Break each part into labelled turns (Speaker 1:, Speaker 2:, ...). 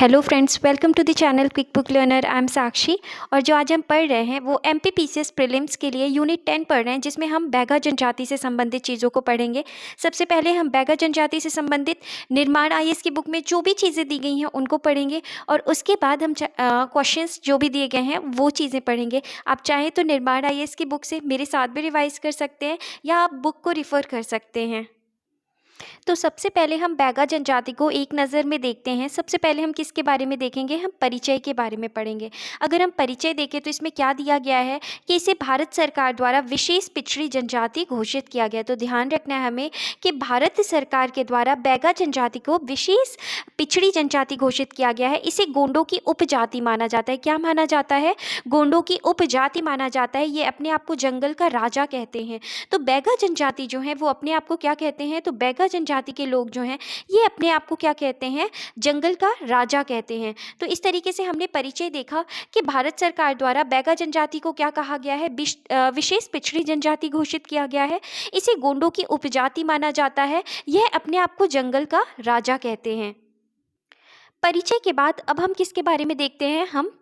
Speaker 1: Hello friends, welcome to the channel quick book learner. I am Sakshi. और जो आज हम पढ़ रहे हैं वो एमपीपीसीएस प्रीलिम्स के लिए यूनिट 10 पढ़ रहे हैं, जिसमें हम बैगा जनजाति से संबंधित चीज़ों को पढ़ेंगे। सबसे पहले हम बैगा जनजाति से संबंधित निर्माण आईएएस की बुक में जो भी चीज़ें दी गई हैं उनको पढ़ेंगे, और उसके बाद हम क्वेश्चंस जो भी दिए गए हैं वो चीज़ें पढ़ेंगे। आप चाहें तो निर्माण आईएएस की बुक से मेरे साथ भी रिवाइज कर सकते हैं, या आप बुक को रिफ़र कर सकते हैं। तो सबसे पहले हम बैगा जनजाति को एक नज़र में देखते हैं। सबसे पहले हम किसके बारे में देखेंगे? हम परिचय के बारे में पढ़ेंगे। अगर हम परिचय देखें तो इसमें क्या दिया गया है कि इसे भारत सरकार द्वारा विशेष पिछड़ी जनजाति घोषित किया गया। तो ध्यान रखना है हमें कि भारत सरकार के द्वारा बैगा जनजाति को विशेष पिछड़ी जनजाति घोषित किया गया है। इसे गोंडों की उपजाति माना जाता है। क्या माना जाता है? गोंडों की उपजाति माना जाता है। ये अपने आप को जंगल का राजा कहते हैं। तो बैगा जनजाति जो है वो अपने आप को क्या कहते हैं? तो बैगा जनजाति के लोग जो हैं ये अपने आप को क्या कहते हैं? जंगल का राजा कहते हैं। तो इस तरीके से हमने परिचय देखा कि भारत सरकार द्वारा बैगा जनजाति को क्या कहा गया है? विशेष पिछड़ी जनजाति घोषित किया गया है। इसे गोंडों की उपजाति माना जाता है। यह अपने आप को जंगल का राजा कहते हैं। परिचय के बाद अब हम किसके बारे में देखते हैं? हम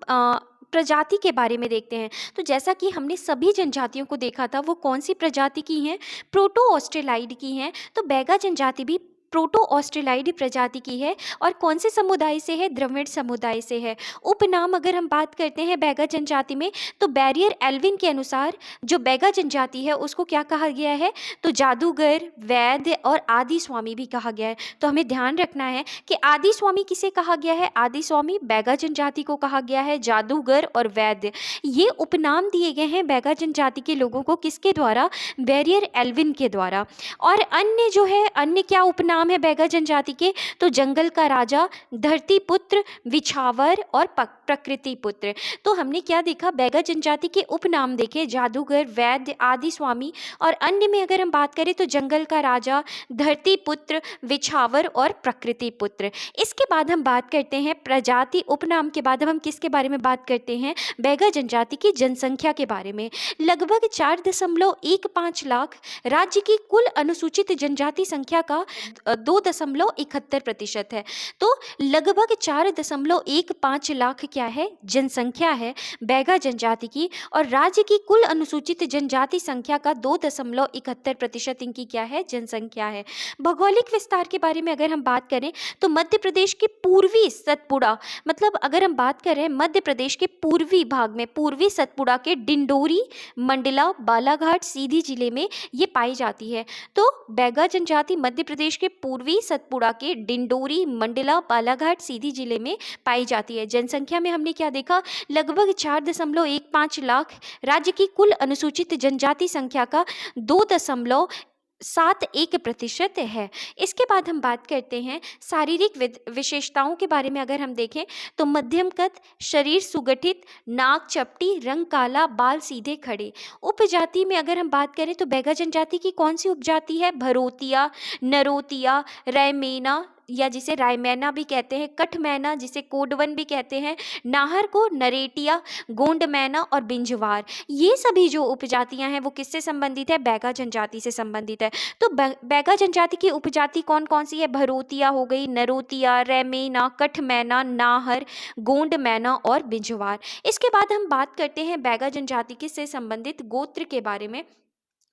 Speaker 1: प्रजाति के बारे में देखते हैं। तो जैसा कि हमने सभी जनजातियों को देखा था, वो कौन सी प्रजाति की हैं? प्रोटो ऑस्ट्रेलाइड की हैं। तो बैगा जनजाति भी प्रोटो ऑस्ट्रेलाइड प्रजाति की है। और कौन से समुदाय से है? द्रविड़ समुदाय से है। उपनाम अगर हम बात करते हैं बैगा जनजाति में, तो बैरियर एल्विन के अनुसार जो बैगा जनजाति है उसको क्या कहा गया है? तो जादूगर, वैद्य और आदि स्वामी भी कहा गया है। तो हमें ध्यान रखना है कि आदि स्वामी किसे कहा गया है? आदि स्वामी बैगा जनजाति को कहा गया है। जादूगर और वैद्य, ये उपनाम दिए गए हैं बैगा जनजाति के लोगों को। किसके द्वारा? बैरियर एल्विन के द्वारा। और अन्य जो है, अन्य क्या उपनाम है बैगा जनजाति के? तो जंगल का राजा, धरती पुत्र, विछावर और प्रकृति पुत्र। तो हमने क्या देखा? बैगा जनजाति के उपनाम देखे, जादूगर, वैद्य, आदि स्वामी। और अन्य में अगर हम बात करें तो जंगल का राजा, धरती पुत्र, विछावर और प्रकृति पुत्र। इसके बाद हम बात करते हैं प्रजाति उपनाम के बाद हम किसके बारे में बात करते हैं? बैगा जनजाति की जनसंख्या के बारे में। लगभग 4.15 लाख राज्य की कुल अनुसूचित जनजाति संख्या का 2.71% है। तो लगभग 4.15 लाख क्या है? जनसंख्या है बैगा जनजाति की। और राज्य की कुल अनुसूचित जनजाति संख्या का 2.71% इनकी क्या है? जनसंख्या है। भौगोलिक विस्तार के बारे में अगर हम बात करें तो मध्य प्रदेश के पूर्वी सतपुड़ा, मतलब अगर हम बात करें मध्य प्रदेश के पूर्वी भाग में, पूर्वी सतपुड़ा के डिंडोरी, मंडला, बालाघाट, सीधी जिले में ये पाई जाती है। तो बैगा जनजाति मध्य प्रदेश के पूर्वी सतपुड़ा के डिंडोरी, मंडला, बालाघाट, सीधी जिले में पाई जाती है। जनसंख्या में हमने क्या देखा? लगभग 4.15 लाख राज्य की कुल अनुसूचित जनजाति संख्या का 2.71% है। इसके बाद हम बात करते हैं शारीरिक विशेषताओं के बारे में। अगर हम देखें तो मध्यम कद, शरीर सुगठित, नाक चपटी, रंग काला, बाल सीधे खड़े। उपजाति में अगर हम बात करें तो बैगा जनजाति की कौन सी उपजाति है? भरोतिया, नरोतिया, रैमेना या जिसे रायमैना भी कहते हैं, कठमैना जिसे कोडवन भी कहते हैं, नाहर को नरेटिया, गोंडमैना और बिंजवार। ये सभी जो उपजातियां हैं वो किससे संबंधित है? बैगा जनजाति से संबंधित है। तो बैगा जनजाति की उपजाति कौन कौन सी है? भरोतिया हो गई, नरोतिया, रैमेना, कठमैना, नाहर, गोंडमैना और बिंजवार। इसके बाद हम बात करते हैं बैगा जनजाति से संबंधित गोत्र के बारे में।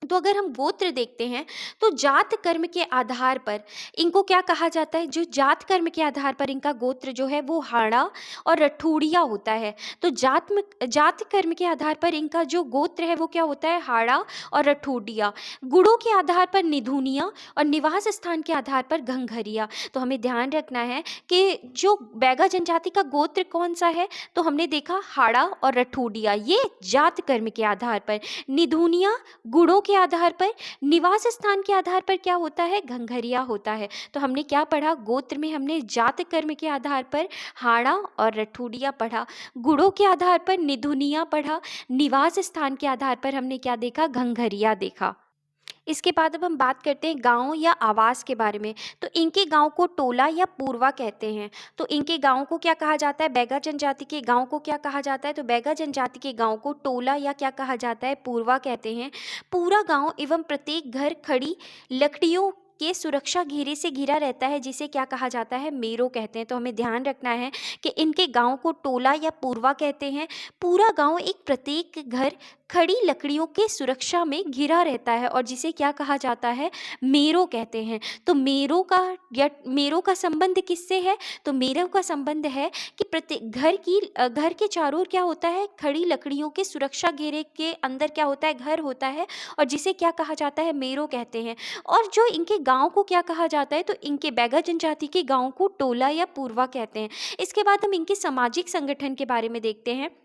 Speaker 1: तो अगर हम गोत्र देखते हैं तो जात कर्म के आधार पर इनको क्या कहा जाता है? जो जात कर्म के आधार पर इनका गोत्र जो है वो हाड़ा और रठूड़िया होता है। तो जात कर्म के आधार पर इनका जो गोत्र है वो क्या होता है? हाड़ा और रठूड़िया। गुणों के आधार पर निधुनिया और निवास स्थान के आधार पर घंघरिया। तो हमें ध्यान रखना है कि जो बैगा जनजाति का गोत्र कौन सा है? तो हमने देखा हाड़ा और रठूड़िया, ये जात कर्म के आधार पर। निधुनिया गुणों के आधार पर, निवास स्थान के आधार पर क्या होता है? घंघरिया होता है। तो हमने क्या पढ़ा? गोत्र में हमने जात कर्म के आधार पर हाड़ा और रठूड़िया पढ़ा, गुणों के आधार पर निधुनिया पढ़ा, निवास स्थान के आधार पर हमने क्या देखा? घंघरिया देखा। इसके बाद अब हम बात करते हैं गांव या आवास के बारे में। तो इनके गांव को टोला या पूर्वा कहते हैं। तो इनके गांव को क्या कहा जाता है? बैगा जनजाति के गांव को क्या कहा जाता है? तो बैगा जनजाति के गांव को टोला या क्या कहा जाता है? पूर्वा कहते हैं। पूरा गांव एवं प्रत्येक घर खड़ी लकड़ियों के सुरक्षा घेरे से घिरा रहता है, जिसे क्या कहा जाता है, मेरो कहते हैं। तो हमें ध्यान रखना है कि इनके गांव को टोला या पूर्वा कहते हैं। पूरा गांव एक प्रत्येक घर खड़ी लकड़ियों के सुरक्षा में घिरा रहता है और जिसे क्या कहा जाता है, मेरो कहते हैं। तो मेरो का संबंध किससे है, तो मेरो का संबंध है कि प्रत्येक घर के चारों ओर क्या होता है, खड़ी लकड़ियों के सुरक्षा घेरे के अंदर क्या होता है, घर होता है और जिसे क्या कहा जाता है, मेरो कहते हैं। और जो इनके गांव को क्या कहा जाता है, तो इनके बैगा जनजाति के गांव को टोला या पूर्वा कहते हैं। इसके बाद हम इनके सामाजिक संगठन के बारे में देखते हैं।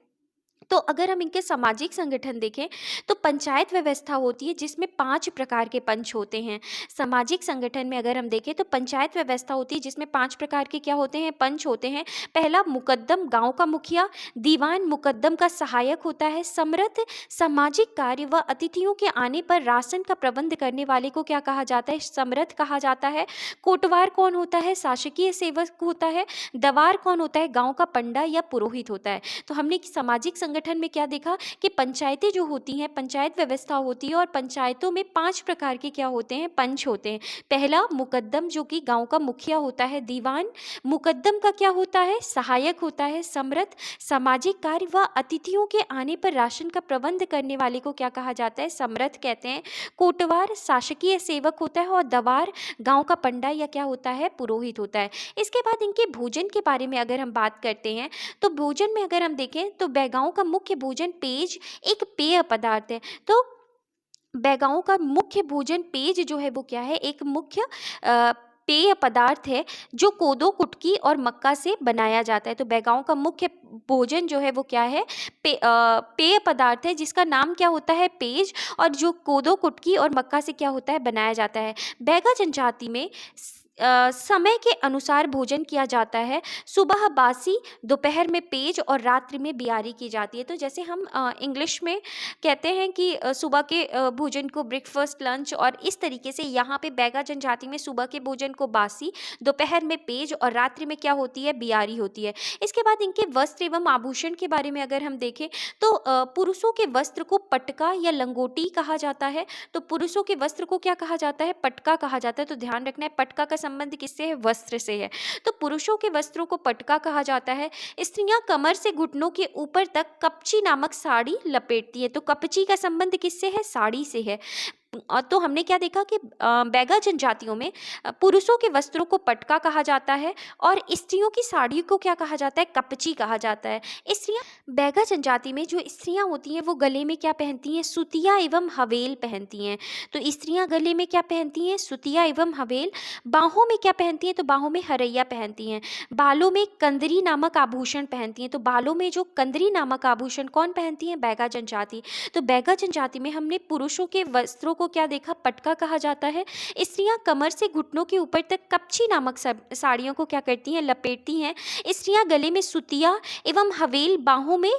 Speaker 1: तो अगर हम इनके सामाजिक संगठन देखें तो पंचायत व्यवस्था होती है जिसमें 5 प्रकार के पंच होते हैं। सामाजिक संगठन में अगर हम देखें तो पंचायत व्यवस्था होती है जिसमें 5 प्रकार के क्या होते हैं, पंच होते हैं। पहला मुकद्दम गांव का मुखिया, दीवान मुकद्दम का सहायक होता है, समरथ सामाजिक कार्य व अतिथियों के आने पर राशन का प्रबंध करने वाले को क्या कहा जाता है, समरथ कहा जाता है। कोटवार कौन होता है, शासकीय सेवक होता है। दवार कौन होता है, गाँव का पंडा या पुरोहित होता है। तो हमने सामाजिक संगठन में क्या देखा कि पंचायतें जो होती हैं, पंचायत व्यवस्था होती है और पंचायतों में 5 प्रकार के क्या होते हैं, पंच होते हैं। पहला मुकद्दम जो कि गांव का मुखिया होता है, दीवान मुकद्दम का क्या होता है, सहायक होता है, समरथ सामाजिक कार्य व अतिथियों के आने पर राशन का प्रबंध करने वाले को क्या कहा जाता है, समरथ कहते हैं। कोटवार शासकीय सेवक होता है और दवार गांव का पंडा या क्या होता है, पुरोहित होता है। इसके बाद इनके भोजन के बारे में अगर हम बात करते हैं तो भोजन में अगर हम देखें तो बैगाओं का मुख्य भोजन पेज एक पेय पदार्थ है। तो बैगाओं का मुख्य भोजन पेज जो है वो क्या है, एक मुख्य पेय पदार्थ है जो कोदो कुटकी और मक्का से बनाया जाता है। तो बैगाओं का मुख्य भोजन जो है वो क्या है, पेय पदार्थ है जिसका नाम क्या होता है, पेज, और जो कोदो कुटकी और मक्का से क्या होता है, बनाया जाता है। बैगा जनजाति में समय के अनुसार भोजन किया जाता है। सुबह बासी, दोपहर में पेज और रात्रि में बियारी की जाती है। तो जैसे हम इंग्लिश में कहते हैं कि सुबह के भोजन को ब्रेकफास्ट, लंच, और इस तरीके से यहाँ पे बैगा जनजाति में सुबह के भोजन को बासी, दोपहर में पेज और रात्रि में क्या होती है, बियारी होती है। इसके बाद इनके वस्त्र एवं आभूषण के बारे में अगर हम देखें तो पुरुषों के वस्त्र को पटका या लंगोटी कहा जाता है। तो पुरुषों के वस्त्र को क्या कहा जाता है, पटका कहा जाता है। तो ध्यान रखना है, पटका का संबंध किससे है, वस्त्र से है। तो पुरुषों के वस्त्रों को पटका कहा जाता है। स्त्रियां कमर से घुटनों के ऊपर तक कपची नामक साड़ी लपेटती है। तो कपची का संबंध किससे है, साड़ी से है। तो हमने क्या देखा कि बैगा जनजातियों में पुरुषों के वस्त्रों को पटका कहा जाता है और स्त्रियों की साड़ी को क्या कहा जाता है, कपची कहा जाता है। स्त्रियां बैगा जनजाति में जो स्त्रियां होती हैं वो गले में क्या पहनती हैं, सुतिया एवं हवेल पहनती हैं। तो स्त्रियां गले में क्या पहनती हैं, सुतिया एवं हवेल। बाहों में क्या पहनती हैं, तो बाहों में हरैया पहनती हैं। बालों में कंदरी नामक आभूषण पहनती हैं। तो बालों में जो कंदरी नामक आभूषण कौन पहनती है, बैगा जनजाति। तो बैगा जनजाति में हमने पुरुषों के वस्त्रों को क्या देखा, पटका कहा जाता है। स्त्रियां कमर से घुटनों के ऊपर तक कपची नामक साड़ियों को क्या करती हैं, लपेटती हैं। स्त्रियां गले में सुतिया एवं हवेल, बाहों में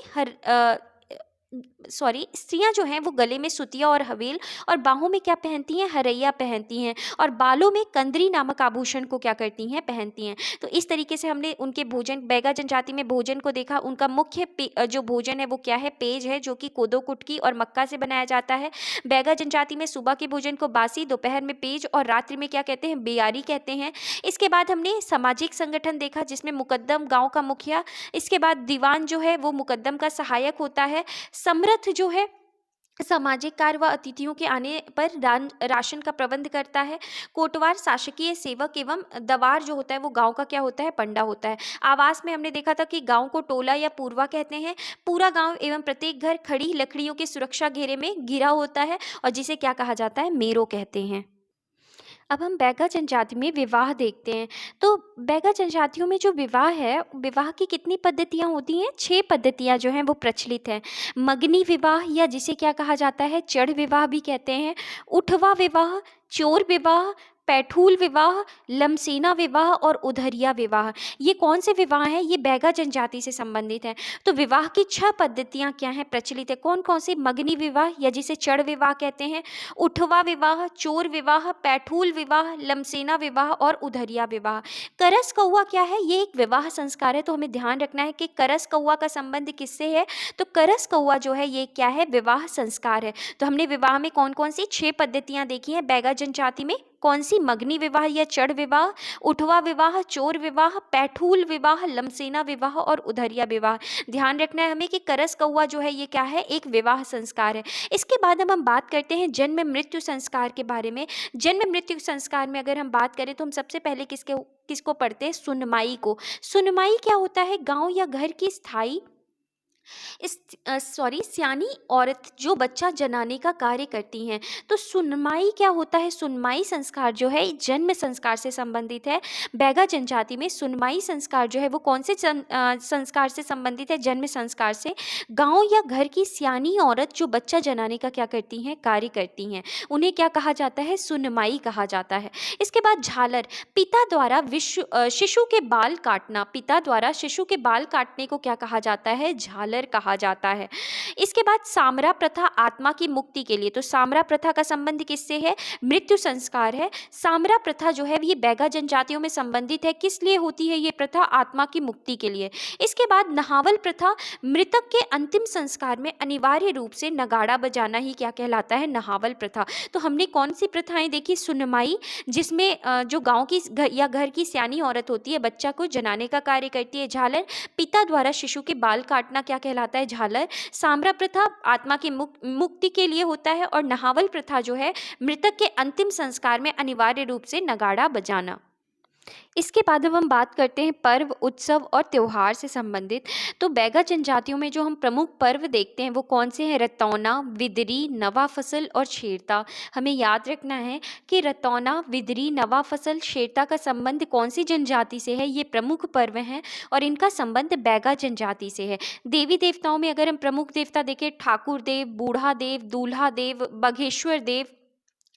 Speaker 1: स्त्रियां जो हैं वो गले में सुतिया और हवेल और बाहों में क्या पहनती हैं, हरैया पहनती हैं और बालों में कंदरी नामक आभूषण को क्या करती हैं, पहनती हैं। तो इस तरीके से हमने उनके भोजन, बैगा जनजाति में भोजन को देखा। उनका मुख्य जो भोजन है वो क्या है, पेज है, जो कि कोदो कुटकी और मक्का से बनाया जाता है। बैगा जनजाति में सुबह के भोजन को बासी, दोपहर में पेज और रात्रि में क्या कहते हैं, बियारी कहते हैं। इसके बाद हमने सामाजिक संगठन देखा जिसमें मुकद्दम गाँव का मुखिया, इसके बाद दीवान जो है वो मुकद्दम का सहायक होता है। समरथ जो है सामाजिक कार्य व अतिथियों के आने पर राशन का प्रबंध करता है। कोटवार शासकीय सेवक एवं दवार जो होता है वो गांव का क्या होता है, पंडा होता है। आवास में हमने देखा था कि गांव को टोला या पूर्वा कहते हैं। पूरा गांव एवं प्रत्येक घर खड़ी लकड़ियों के सुरक्षा घेरे में घिरा होता है और जिसे क्या कहा जाता है, मेरो कहते हैं। अब हम बैगा जनजाति में विवाह देखते हैं। तो बैगा जनजातियों में जो विवाह है, विवाह की कितनी पद्धतियाँ होती हैं, 6 पद्धतियाँ जो हैं वो प्रचलित हैं। मगनी विवाह या जिसे क्या कहा जाता है, चढ़ विवाह भी कहते हैं, उठवा विवाह, चोर विवाह, पैठूल विवाह, लमसेना विवाह और उधरिया विवाह। ये कौन से विवाह हैं, ये बैगा जनजाति से संबंधित हैं। तो विवाह की 6 पद्धतियाँ क्या हैं, प्रचलित है। कौन कौन से, मगनी विवाह या जिसे चढ़ विवाह कहते हैं, उठवा विवाह, चोर विवाह, पैठूल विवाह, लमसेना विवाह और उधरिया विवाह। करस कौआ क्या है, ये एक विवाह संस्कार है। तो हमें ध्यान रखना है कि करस कौआ का संबंध किससे है, तो करस कौआ जो है ये क्या है, विवाह संस्कार है। तो हमने विवाह में कौन कौन सी 6 पद्धतियाँ देखी हैं बैगा जनजाति में। कौन सी? मगनी विवाह या चढ़ विवाह, उठवा विवाह, चोर विवाह, पैठूल विवाह, लमसेना विवाह और उधरिया विवाह। ध्यान रखना है हमें कि करस कौवा जो है ये क्या है? एक विवाह संस्कार है। इसके बाद अब हम बात करते हैं जन्म मृत्यु संस्कार के बारे में। जन्म मृत्यु संस्कार में अगर हम बात करें तो हम सबसे पहले किसको पढ़ते हैं? सुनमाई को। सुनमाई क्या होता है? गांव या घर की स्थायी सियानी औरत जो बच्चा जनाने का कार्य करती हैं। तो सुनमाई क्या होता है? सुनमाई संस्कार जो है जन्म संस्कार से संबंधित है। बैगा जनजाति में सुनमाई संस्कार जो है वो कौन से संस्कार से संबंधित है? जन्म संस्कार से। गांव या घर की सियानी औरत जो बच्चा जनाने का क्या करती हैं? कार्य करती हैं, उन्हें क्या कहा जाता है? सुनमाई कहा जाता है। इसके बाद झालर, पिता द्वारा शिशु के बाल काटना। पिता द्वारा शिशु के बाल काटने को क्या कहा जाता है? झालर कहा जाता है। इसके बाद सामरा प्रथा, आत्मा की मुक्ति के लिए। तो सामरा प्रथा का संबंध किससे है? मृत्यु संस्कार है। सामरा प्रथा जो है ये बैगा जनजातियों में संबंधित है। किस लिए होती है ये प्रथा? आत्मा की मुक्ति के लिए। इसके बाद नहावल प्रथा, मृतक के अंतिम संस्कार में अनिवार्य रूप से नगाड़ा बजाना ही क्या कहलाता है? नहावल प्रथा। तो हमने कौन सी प्रथाएं देखी? सुनमाई, जिसमें जो गांव की या घर की सियानी औरत होती है बच्चा को जनाने का कार्य करती है। झालर, पिता द्वारा शिशु के बाल काटना क्या कहलाता है? झालर। सामरा प्रथा आत्मा की मुक्ति के लिए होता है। और नहावल प्रथा जो है मृतक के अंतिम संस्कार में अनिवार्य रूप से नगाड़ा बजाना। इसके बाद अब हम बात करते हैं पर्व, उत्सव और त्योहार से संबंधित। तो बैगा जनजातियों में जो हम प्रमुख पर्व देखते हैं वो कौन से हैं? रतौना, विदरी, नवा फसल और शेरता। हमें याद रखना है कि रतौना, विदरी, नवा फसल, शेरता का संबंध कौन सी जनजाति से है? ये प्रमुख पर्व हैं और इनका संबंध बैगा जनजाति से है। देवी देवताओं में अगर हम प्रमुख देवता देखें, ठाकुर देव, बूढ़ा देव, दूल्हा देव, बघेश्वर देव,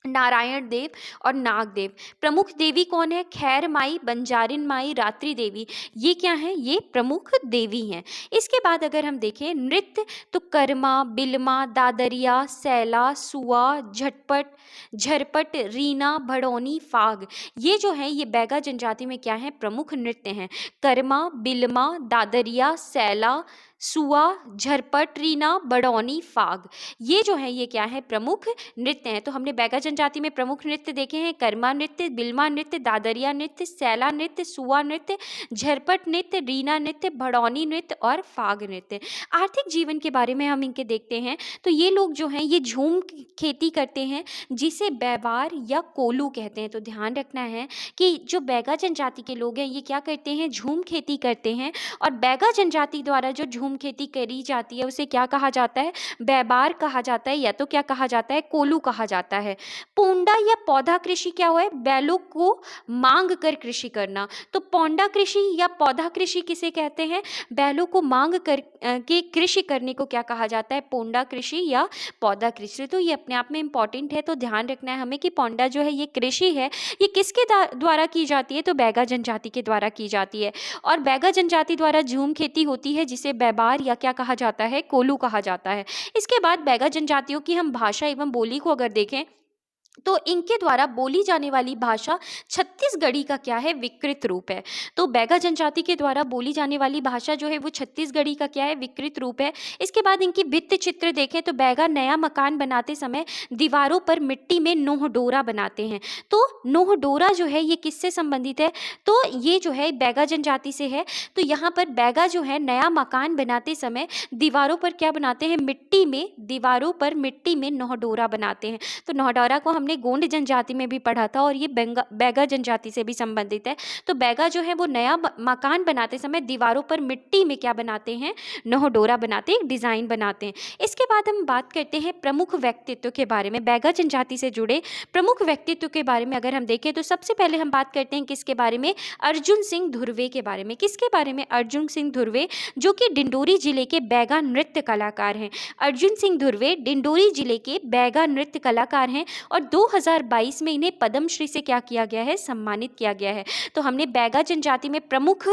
Speaker 1: नारायण देव और नाग देव। प्रमुख देवी कौन है? खैर माई, बंजारिन माई, रात्रि देवी। ये क्या हैं? ये प्रमुख देवी हैं। इसके बाद अगर हम देखें नृत्य, तो कर्मा, बिलमा, दादरिया, सैला, सुआ, झटपट, झरपट, रीना, भड़ौनी, फाग। ये जो है ये बैगा जनजाति में क्या है? प्रमुख नृत्य हैं। कर्मा, बिलमा, दादरिया, सैला, सुआ, झरपट, रीना, बड़ौनी, फाग। ये जो है ये क्या है? प्रमुख नृत्य हैं। तो हमने बैगा जनजाति में प्रमुख नृत्य देखे हैं, कर्मा नृत्य, बिलमा नृत्य, दादरिया नृत्य, सैला नृत्य, सुआ नृत्य, झरपट नृत्य, रीना नृत्य, भड़ौनी नृत्य और फाग नृत्य। आर्थिक जीवन के बारे में हम इनके देखते हैं। तो ये लोग जो हैं ये झूम खेती करते हैं जिसे बैवार या कोलू कहते हैं। तो ध्यान रखना है कि जो बैगा जनजाति के लोग हैं ये क्या करते हैं? झूम खेती करते हैं। और बैगा जनजाति द्वारा जो झूम खेती करी जाती है उसे क्या कहा जाता है? बैबार कहा जाता है, या तो क्या कहा जाता है? कोलू कहा जाता है। पोंडा या पौधा कृषि क्या हुआ है? बैलों को मांग कर कृषि करना। तो पोंडा कृषि या पौधा कृषि किसे कहते हैं? बैलों को मांग कर के कृषि करने को क्या कहा जाता है? पोंडा कृषि या पौधा कृषि। तो ये अपने आप में इंपॉर्टेंट है। तो ध्यान रखना है हमें कि पोंडा जो है ये कृषि है, ये किसके द्वारा की जाती है? तो बैगा जनजाति के द्वारा की जाती है। और बैगा जनजाति द्वारा झूम खेती होती है जिसे बैबार या क्या कहा जाता है? कोलू कहा जाता है। इसके बाद बैगा जनजातियों की हम भाषा एवं बोली को अगर देखें तो इनके द्वारा बोली जाने वाली भाषा छत्तीसगढ़ी का क्या है? विकृत रूप है। तो बैगा जनजाति के द्वारा बोली जाने वाली भाषा जो है वो छत्तीसगढ़ी का क्या है? विकृत रूप है। इसके बाद इनकी भित्ति चित्र देखें तो बैगा नया मकान बनाते समय दीवारों पर मिट्टी में नोहडोरा बनाते हैं। तो नोहडोरा जो है ये किससे संबंधित है? तो ये जो है बैगा जनजाति से है। तो यहाँ पर बैगा जो है नया मकान बनाते समय दीवारों पर क्या बनाते हैं? मिट्टी में, दीवारों पर मिट्टी में नोहडोरा बनाते हैं। तो नोहडोरा को हमने गोंड जनजाति में भी पढ़ा था और ये बैगा जनजाति से भी संबंधित है। तो बैगा जो है वो नया मकान बनाते समय दीवारों पर मिट्टी में क्या बनाते हैं? नोहडोरा बनाते हैं, एक डिजाइन बनाते हैं। इसके बाद हम बात करते हैं प्रमुख व्यक्तित्व के बारे में। बैगा जनजाति से जुड़े प्रमुख व्यक्तित्व के बारे में अगर हम देखें तो सबसे पहले हम बात करते हैं किसके बारे में? अर्जुन सिंह धुर्वे के बारे में। किसके बारे में? अर्जुन सिंह धुर्वे, जो कि डिंडोरी जिले के बैगा नृत्य कलाकार हैं। अर्जुन सिंह धुर्वे डिंडोरी जिले के बैगा नृत्य कलाकार हैं और 2022 में इन्हें पद्मश्री से क्या किया गया है? सम्मानित किया गया है। तो हमने बैगा जनजाति में प्रमुख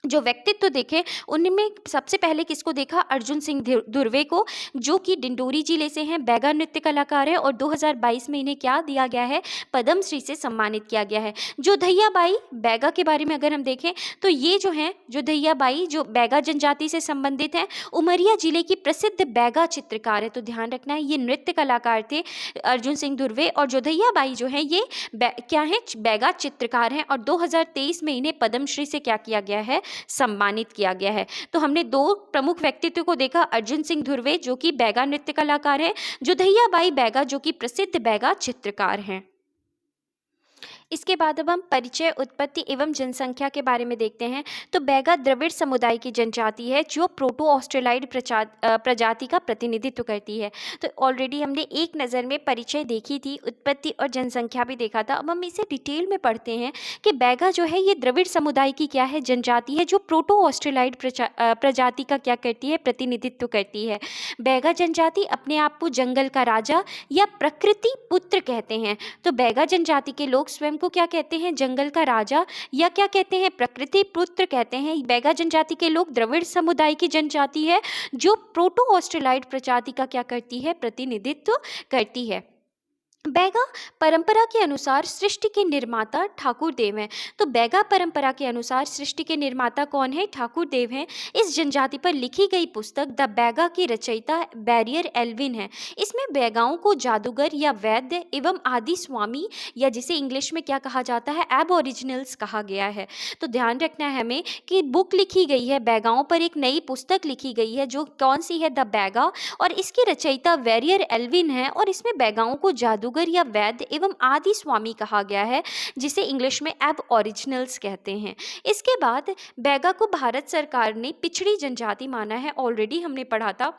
Speaker 1: जो व्यक्तित्व देखे उनमें सबसे पहले किसको देखा? अर्जुन सिंह धुर्वे को, जो कि डिंडोरी जिले से हैं, बैगा नृत्य कलाकार है और 2022 में इन्हें क्या दिया गया है? पद्मश्री से सम्मानित किया गया है। जोधैया बाई बैगा के बारे में अगर हम देखें तो ये जो हैं जोधैया बाई जो बैगा जनजाति से संबंधित हैं, उमरिया जिले की प्रसिद्ध बैगा चित्रकार है। तो ध्यान रखना है, ये नृत्य कलाकार थे अर्जुन सिंह धुर्वे, और जोधैया बाई जो है ये क्या है? बैगा चित्रकार हैं, और 2023 में इन्हें पद्मश्री से क्या किया गया है? सम्मानित किया गया है। तो हमने दो प्रमुख व्यक्तित्व को देखा, अर्जुन सिंह धुर्वे जो कि बैगा नृत्य कलाकार हैं, जोधैया बाई बैगा जो कि प्रसिद्ध बैगा चित्रकार हैं। इसके बाद अब हम परिचय, उत्पत्ति एवं जनसंख्या के बारे में देखते हैं। तो बैगा द्रविड़ समुदाय की जनजाति है जो प्रोटो ऑस्ट्रेलाइड प्रजाति का प्रतिनिधित्व करती है। तो ऑलरेडी हमने एक नज़र में परिचय देखी थी, उत्पत्ति और जनसंख्या भी देखा था। अब हम इसे डिटेल में पढ़ते हैं कि बैगा जो है ये द्रविड़ समुदाय की क्या है? जनजाति है जो प्रोटो ऑस्ट्रेलाइड प्रजाति का क्या करती है? प्रतिनिधित्व करती है। बैगा जनजाति अपने आप को जंगल का राजा या प्रकृति पुत्र कहते हैं। तो बैगा जनजाति के लोग स्वयं को क्या कहते हैं? जंगल का राजा या क्या कहते हैं? प्रकृति पुत्र कहते हैं। बैगा जनजाति के लोग द्रविड़ समुदाय की जनजाति है जो प्रोटो ऑस्ट्रेलाइड प्रजाति का क्या करती है? प्रतिनिधित्व करती है। बैगा परंपरा के अनुसार सृष्टि के निर्माता ठाकुर देव हैं। तो बैगा परंपरा के अनुसार सृष्टि के निर्माता कौन है? ठाकुर देव हैं। इस जनजाति पर लिखी गई पुस्तक द बैगा की रचयिता बैरियर एल्विन है। इसमें बैगाओं को जादूगर या वैद्य एवं आदि स्वामी, या जिसे इंग्लिश में क्या कहा जाता है? एबओरिजिनल्स कहा गया है। तो ध्यान रखना है हमें कि बुक लिखी गई है, बैगाओं पर एक नई पुस्तक लिखी गई है जो कौन सी है? द बैगा, और इसकी रचयिता बैरियर एल्विन है, और इसमें बैगाओं को जादूगर या वैद्य एवं आदि स्वामी कहा गया है, जिसे इंग्लिश में एब ओरिजिनल्स कहते हैं। इसके बाद बैगा को भारत सरकार ने पिछड़ी जनजाति माना है। ऑलरेडी हमने पढ़ा था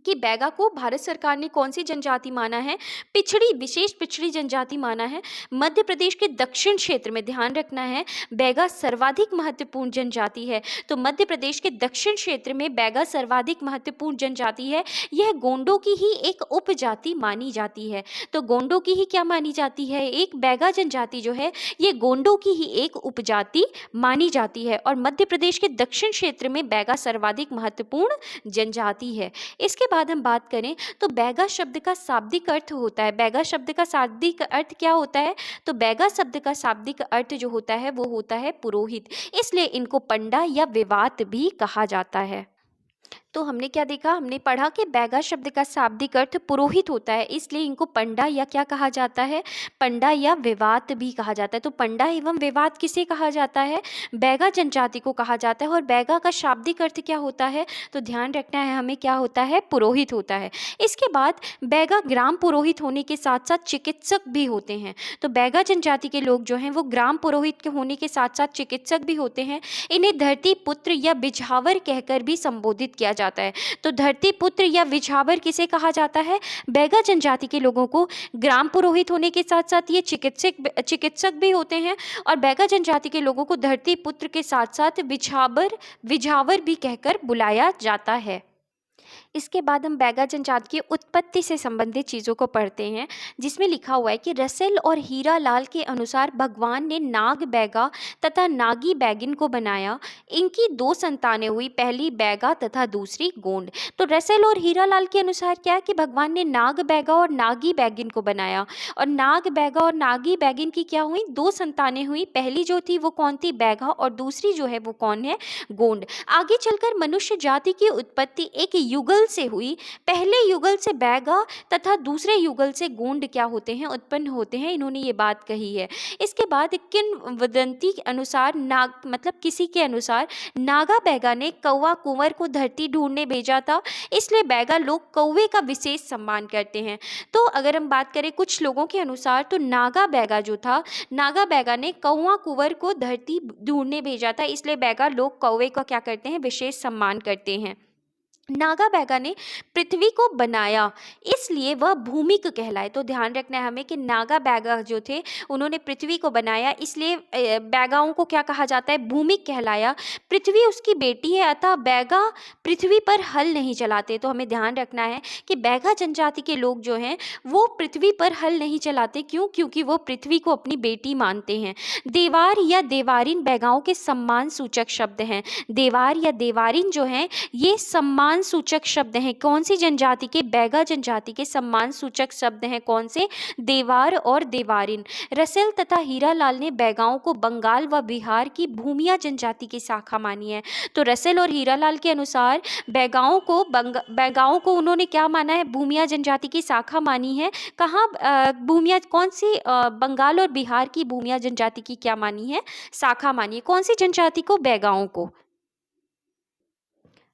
Speaker 1: कि बैगा को भारत सरकार ने कौन सी जनजाति माना है? पिछड़ी, विशेष पिछड़ी जनजाति माना है। मध्य प्रदेश के दक्षिण क्षेत्र में, ध्यान रखना है, बैगा सर्वाधिक महत्वपूर्ण जनजाति है। तो मध्य प्रदेश के दक्षिण क्षेत्र में बैगा सर्वाधिक महत्वपूर्ण जनजाति है। यह गोंडों की ही एक उपजाति मानी जाती है। तो गोंडों की ही क्या मानी जाती है? एक बैगा जनजाति जो है ये गोंडों की ही एक उपजाति मानी जाती है, और मध्य प्रदेश के दक्षिण क्षेत्र में बैगा सर्वाधिक महत्वपूर्ण जनजाति है। इसके बाद हम बात करें तो बैगा शब्द का शाब्दिक अर्थ होता है। बैगा शब्द का शाब्दिक अर्थ क्या होता है? तो बैगा शब्द का शाब्दिक अर्थ जो होता है वो होता है पुरोहित, इसलिए इनको पंडा या विवात भी कहा जाता है। तो हमने क्या देखा? हमने पढ़ा कि बैगा शब्द का शाब्दिक अर्थ पुरोहित होता है, इसलिए इनको पंडा या क्या कहा जाता है? पंडा या विवात भी कहा जाता है। तो पंडा एवं विवात किसे कहा जाता है? बैगा जनजाति को कहा जाता है। और बैगा का शाब्दिक अर्थ क्या होता है? तो ध्यान रखना है हमें, क्या होता है? पुरोहित होता है। इसके बाद बैगा ग्राम पुरोहित होने के साथ साथ चिकित्सक भी होते हैं। तो बैगा जनजाति के लोग जो हैं वो ग्राम पुरोहित के होने के साथ साथ चिकित्सक भी होते हैं। इन्हें धरती पुत्र या बिझावर कहकर भी संबोधित किया जाता है। तो धरती पुत्र या बिझावर किसे कहा जाता है? बैगा जनजाति के लोगों को ग्राम पुरोहित होने के साथ साथ ये चिकित्सक भी होते हैं, और बैगा जनजाति के लोगों को धरती पुत्र के साथ साथ बिझावर भी कहकर बुलाया जाता है। इसके बाद हम बैगा जनजाति की उत्पत्ति से संबंधित चीज़ों को पढ़ते हैं, जिसमें लिखा हुआ है कि रसेल और हीरा लाल के अनुसार भगवान ने नाग बैगा तथा नागी बैगिन को बनाया। इनकी दो संतानें हुई, पहली बैगा तथा दूसरी गोंड। तो रसेल और हीरा लाल के अनुसार क्या है कि भगवान ने नाग बैगा और नागी बैगिन को बनाया, और नाग बैगा और नागी बैगिन की क्या हुई? दो संतानें हुई। पहली जो थी वो कौन थी? बैगा, और दूसरी जो है वो कौन है? गोंड। आगे चलकर मनुष्य जाति की उत्पत्ति एक युगल से हुई। पहले युगल से बैगा तथा दूसरे युगल से गोंड क्या होते हैं? उत्पन्न होते हैं। इन्होंने ये बात कही है। इसके बाद किंवदंती के अनुसार मतलब किसी के अनुसार नागा बैगा ने कौवा कुंवर को धरती ढूंढने भेजा था, इसलिए बैगा लोग कौवे का विशेष सम्मान करते हैं। तो अगर हम बात करें कुछ लोगों के अनुसार, तो नागा बैगा जो था, नागा बैगा ने कौवा कुंवर को धरती ढूंढने भेजा था, इसलिए बैगा लोग कौवे का क्या करते हैं? विशेष सम्मान करते हैं। नागा बैगा ने पृथ्वी को बनाया, इसलिए वह भूमिक कहलाए। तो ध्यान रखना है हमें कि नागा बैगा जो थे उन्होंने पृथ्वी को बनाया, इसलिए बैगाओं को क्या कहा जाता है, भूमिक कहलाया। पृथ्वी उसकी बेटी है, अतः बैगा पृथ्वी पर हल नहीं चलाते। तो हमें ध्यान रखना है कि बैगा जनजाति के लोग जो हैं वो पृथ्वी पर हल नहीं चलाते। क्यों? क्योंकि वो पृथ्वी को अपनी बेटी मानते हैं। देवार या देवारिन बैगाओं के सम्मान सूचक शब्द हैं। देवार या देवारिन जो हैं ये सम्मान सूचक शब्द हैं। कौन सी जनजाति के? बैगा जनजाति के सम्मान सूचक शब्द हैं। कौन से? देवार और देवारिन। रसेल तथा हीरालाल ने बैगाओं को बंगाल व बिहार की भूमिया जनजाति की शाखा मानी है। तो रसेल और हीरालाल के अनुसार बैगाओं को उन्होंने क्या माना है? भूमिया जनजाति की शाखा मानी है। कहाँ भूमिया? कौन सी? बंगाल और बिहार की भूमिया जनजाति की क्या मानी है? शाखा मानी है। कौन सी जनजाति को? बैगाओं को।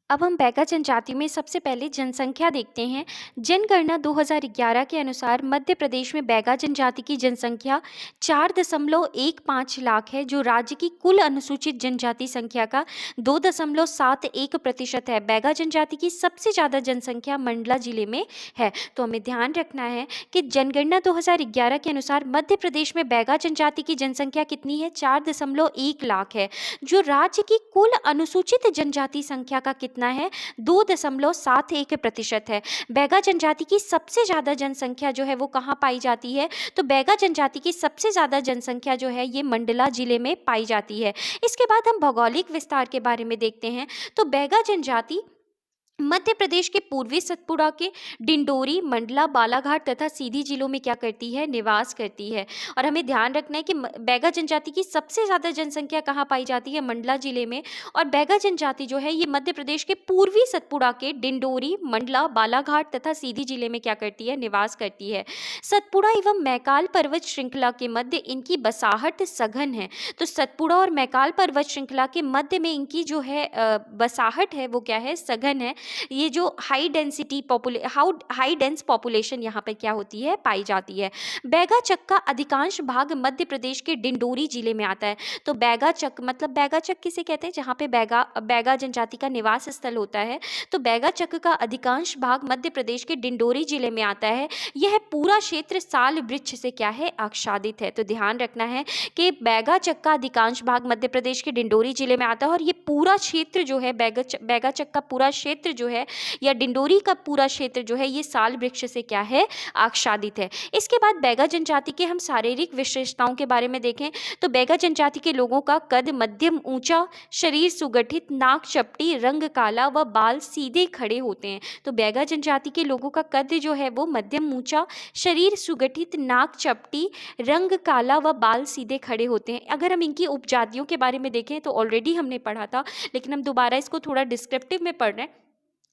Speaker 1: अब हम बैगा जनजाति में सबसे पहले जनसंख्या देखते हैं। जनगणना 2011 के अनुसार मध्य प्रदेश में बैगा जनजाति की जनसंख्या 4.15 लाख है, जो राज्य की कुल अनुसूचित जनजाति संख्या का 2.71% है। बैगा जनजाति की सबसे ज़्यादा जनसंख्या मंडला जिले में है। तो हमें ध्यान रखना है कि जनगणना 2011 के अनुसार मध्य प्रदेश में बैगा जनजाति की जनसंख्या कितनी है? 4.1 लाख है, जो राज्य की कुल अनुसूचित जनजाति संख्या का कितना है? 2.71% है। बैगा जनजाति की सबसे ज़्यादा जनसंख्या जो है वो कहाँ पाई जाती है? तो बैगा जनजाति की सबसे ज़्यादा जनसंख्या जो है ये मंडला जिले में पाई जाती है। इसके बाद हम भौगोलिक विस्तार के बारे में देखते हैं। तो बैगा जनजाति मध्य प्रदेश के पूर्वी सतपुड़ा के डिंडोरी, मंडला, बालाघाट तथा सीधी जिलों में क्या करती है? निवास करती है। और हमें ध्यान रखना है कि बैगा जनजाति की सबसे ज़्यादा जनसंख्या कहाँ पाई जाती है? मंडला जिले में। और बैगा जनजाति जो है ये मध्य प्रदेश के पूर्वी सतपुड़ा के डिंडोरी, मंडला, बालाघाट तथा सीधी जिले में क्या करती है? निवास करती है। सतपुड़ा एवं मैकाल पर्वत श्रृंखला के मध्य इनकी बसाहट सघन है। तो सतपुड़ा और मैकाल पर्वत श्रृंखला के मध्य में इनकी जो है बसाहट है वो क्या है? सघन है। ये जो हाई डेंस पॉपुलेशन यहाँ पे क्या होती है? पाई जाती है। बैगा चक का अधिकांश भाग मध्य प्रदेश के डिंडोरी जिले में आता है। तो बैगा चक मतलब बैगा चक किसे कहते हैं? जहाँ पे बैगा जनजाति का निवास स्थल होता है। तो बैगा चक का अधिकांश भाग मध्य प्रदेश के डिंडोरी जिले में आता है। यह पूरा क्षेत्र साल वृक्ष से क्या है? आच्छादित है। तो ध्यान रखना है कि बैगा चक का अधिकांश भाग मध्य प्रदेश के डिंडोरी जिले में आता है और ये पूरा क्षेत्र जो है बैगा चक का पूरा क्षेत्र जो है या डिंडोरी का पूरा क्षेत्र जो है ये साल वृक्ष से क्या है? आच्छादित है। इसके बाद बैगा जनजाति के हम शारीरिक विशेषताओं के बारे में देखें तो बैगा जनजाति के लोगों का कद मध्यम ऊंचा, शरीर सुगठित, नाक चपटी, रंग काला व बाल सीधे खड़े होते हैं। तो बैगा जनजाति के लोगों का कद जो है वो मध्यम ऊंचा, शरीर सुगठित, नाक चपटी, रंग काला व बाल सीधे खड़े होते हैं। अगर हम इनकी उपजातियों के बारे में देखें तो ऑलरेडी हमने पढ़ा था, लेकिन हम दोबारा इसको थोड़ा डिस्क्रिप्टिव में पढ़ रहे हैं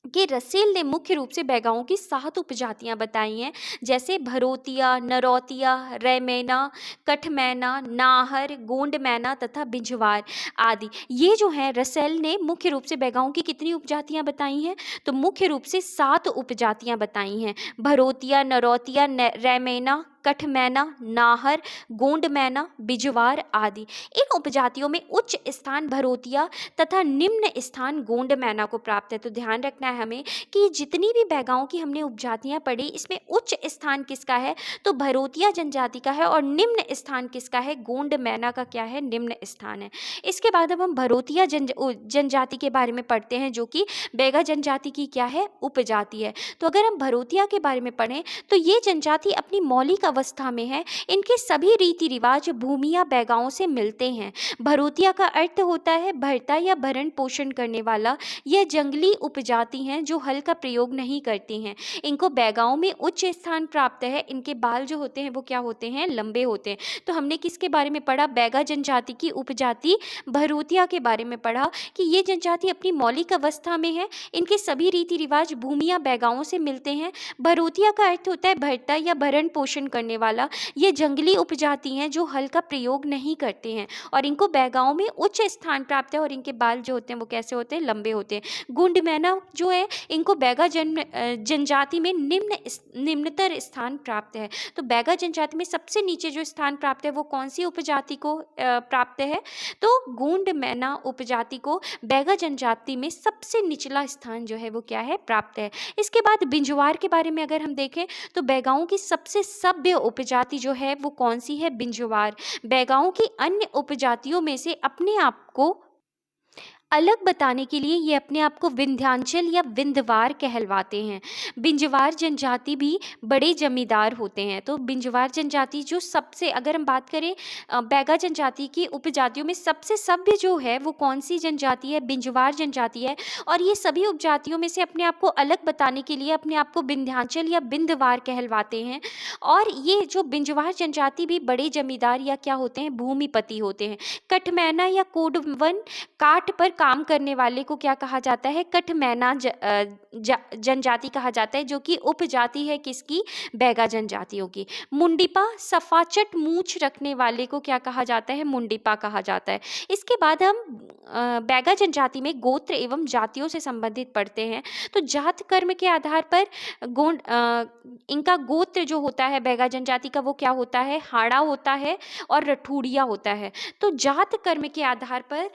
Speaker 1: कि रसेल ने मुख्य रूप से बैगाओं की 7 उपजातियां बताई हैं, जैसे भरोतिया, नरौतिया, रैमैना, कठमैना, नाहर, गोंडमैना तथा बिंझवार आदि। ये जो है रसेल ने मुख्य रूप से बैगाओं की कितनी उपजातियां बताई हैं? तो मुख्य रूप से 7 उपजातियां बताई हैं। भरोतिया, नरौतिया, रैमैना, कठमैना, नाहर, गोंडमैना, बिजवार आदि। इन उपजातियों में उच्च स्थान भरोतिया तथा निम्न स्थान गोंडमैना को प्राप्त है। तो ध्यान रखना है हमें कि जितनी भी बैगाओं की हमने उपजातियां पढ़ी इसमें उच्च स्थान किसका है? तो भरोतिया जनजाति का है और निम्न स्थान किसका है? गोंडमैना का क्या है? निम्न स्थान है। इसके बाद अब हम भरोतिया जनजाति के बारे में पढ़ते हैं, जो कि बैगा जनजाति की क्या है? उपजाति है। तो अगर हम भरोतिया के बारे में पढ़ें तो ये जनजाति अपनी मौलिक अवस्था में है। इनके सभी रीति रिवाज भूमिया बैगाओं से मिलते हैं। भरोतिया का अर्थ होता है भरता या भरण पोषण करने वाला। यह जंगली उपजाति हैं जो हल का प्रयोग नहीं करती हैं। इनको बैगाओं में उच्च स्थान प्राप्त है। इनके बाल जो होते हैं वो क्या होते हैं? लंबे होते हैं। तो हमने किसके बारे में पढ़ा? बैगा जनजाति की उपजाति भरोतिया के बारे में पढ़ा कि ये जनजाति अपनी मौलिक अवस्था में है। इनके सभी रीति रिवाज भूमिया बैगाओं से मिलते हैं। भरोतिया का अर्थ होता है भरता या भरण पोषण करने करने वाला, ये जंगली उपजाति हैं जो हल का प्रयोग नहीं करते हैं और इनको बैगाओं में उच्च स्थान प्राप्त है और इनके बाल जो होते हैं वो कैसे होते हैं, लंबे होते हैं। गुंड मैना जो है इनको बैगा जनजाति में निम्नतर स्थान प्राप्त है। तो बैगा जनजाति में सबसे नीचे जो स्थान प्राप्त है वो कौन सी उपजाति को प्राप्त है, तो गोंड मैना उपजाति को बैगा जनजाति में सबसे निचला स्थान जो है वो क्या है, प्राप्त है। इसके बाद बिंजवार के बारे में अगर हम देखें तो बैगाओं की सबसे सभ्य उपजाति जो है वो कौन सी है, बिंजवार। बैगाओं की अन्य उपजातियों में से अपने आप को अलग बताने के लिए ये अपने आप को विंध्याचल या विंध्यवार कहलवाते हैं। बिंजवार जनजाति भी बड़े जमींदार होते हैं। तो बिंजवार जनजाति जो सबसे, अगर हम बात करें बैगा जनजाति की उपजातियों में सबसे सभ्य जो है वो कौन सी जनजाति है, बिंजवार जनजाति है। और ये सभी उपजातियों में से अपने आप को अलग बताने के लिए अपने आप को विंध्याचल या विंध्यवार कहलवाते हैं। और ये जो बिंजवार जनजाति भी बड़े जमींदार या क्या होते हैं, भूमिपति होते हैं। कठमैना या कोडवन काठ पर काम करने वाले को क्या कहा जाता है, कठमैना जनजाति कहा जाता है, जो कि उपजाति है किसकी, बैगा जनजातियों की। मुंडिपा सफाचट मूछ रखने वाले को क्या कहा जाता है, मुंडिपा कहा जाता है। इसके बाद हम बैगा जनजाति में गोत्र एवं जातियों से संबंधित पढ़ते हैं। तो जात कर्म के आधार पर इनका गोत्र जो होता है बैगा जनजाति का वो क्या होता है, हाड़ा होता है और रठूड़िया होता है। तो जात कर्म के आधार पर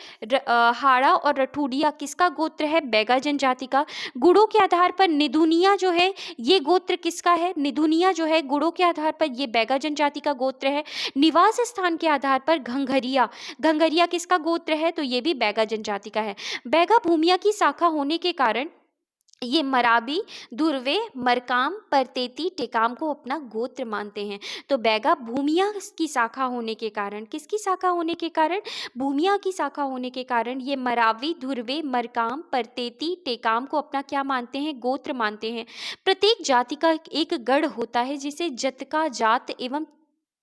Speaker 1: हाड़ा और रठूड़िया किसका गोत्र है, बैगा जनजाति का। गुणों के आधार पर निधुनिया जो है ये गोत्र किसका है, निधुनिया जो है गुणों के आधार पर ये बैगा जनजाति का गोत्र है। निवास स्थान के आधार पर घंघरिया, घंघरिया किसका गोत्र है, तो ये भी बैगा जनजाति का है। बैगा भूमिया की शाखा होने के कारण ये मराबी, धुर्वे, मरकाम, परतेती, टेकाम को अपना गोत्र मानते हैं। तो बैगा भूमिया की शाखा होने के कारण, किसकी शाखा होने के कारण, भूमिया की शाखा होने के कारण ये मरावी, धुर्वे, मरकाम, परतेती, टेकाम को अपना क्या मानते हैं, गोत्र मानते हैं। प्रत्येक जाति का एक गढ़ होता है जिसे जतका जात एवं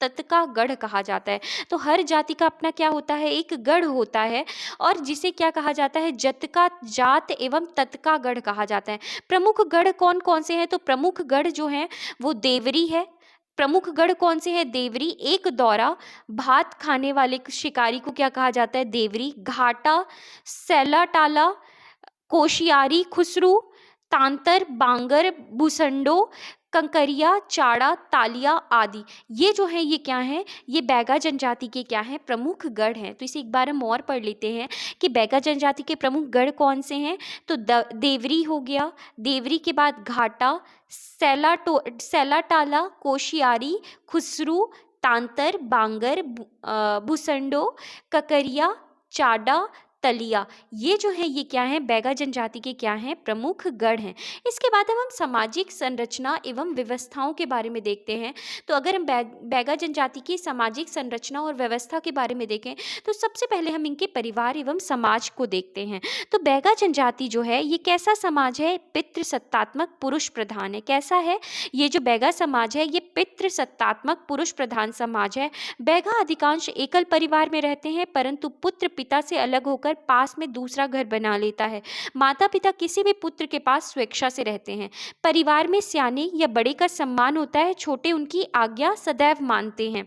Speaker 1: ततका गढ़ कहा जाता है। तो हर जाति का अपना क्या होता है, एक गढ़ होता है और जिसे क्या कहा जाता है, जतका जात एवं ततका गढ़ कहा जाता है। प्रमुख गढ़ कौन कौन से हैं, तो प्रमुख गढ़ जो हैं वो देवरी है। प्रमुख गढ़ कौन से हैं, देवरी। एक दौरा भात खाने वाले शिकारी को क्या कहा जाता है, देवरी। घाटा, सैलाटाला, कोशियारी, खुसरू, तांतर, बांगर, भूसंडो, कंकरिया, चाड़ा, तालिया आदि, ये जो है ये क्या है, ये बैगा जनजाति के क्या हैं, प्रमुख गढ़ हैं। तो इसे एक बार हम और पढ़ लेते हैं कि बैगा जनजाति के प्रमुख गढ़ कौन से हैं। तो देवरी हो गया, देवरी के बाद घाटा, सैलाटाला, कोशियारी, खुसरू, तांतर, बांगर, भूसंडो, ककरिया, चाड़ा, तलिया, ये जो है ये क्या है, बैगा जनजाति के क्या हैं, प्रमुख गढ़ हैं। इसके बाद हम सामाजिक संरचना एवं व्यवस्थाओं के बारे में देखते हैं। तो अगर हम बैगा जनजाति की सामाजिक संरचना और व्यवस्था के बारे में देखें तो सबसे पहले हम इनके परिवार एवं समाज को देखते हैं। तो बैगा जनजाति जो है ये कैसा समाज है, पितृसत्तात्मक पुरुष प्रधान है। कैसा है ये जो बैगा समाज है, ये पितृसत्तात्मक पुरुष प्रधान समाज है। बैगा अधिकांश एकल परिवार में रहते हैं, परंतु पुत्र पिता से अलग होकर पास में दूसरा घर बना लेता है। माता पिता किसी भी पुत्र के पास स्वेच्छा से रहते हैं। परिवार में सियाने या बड़े का सम्मान होता है, छोटे उनकी आज्ञा सदैव मानते हैं।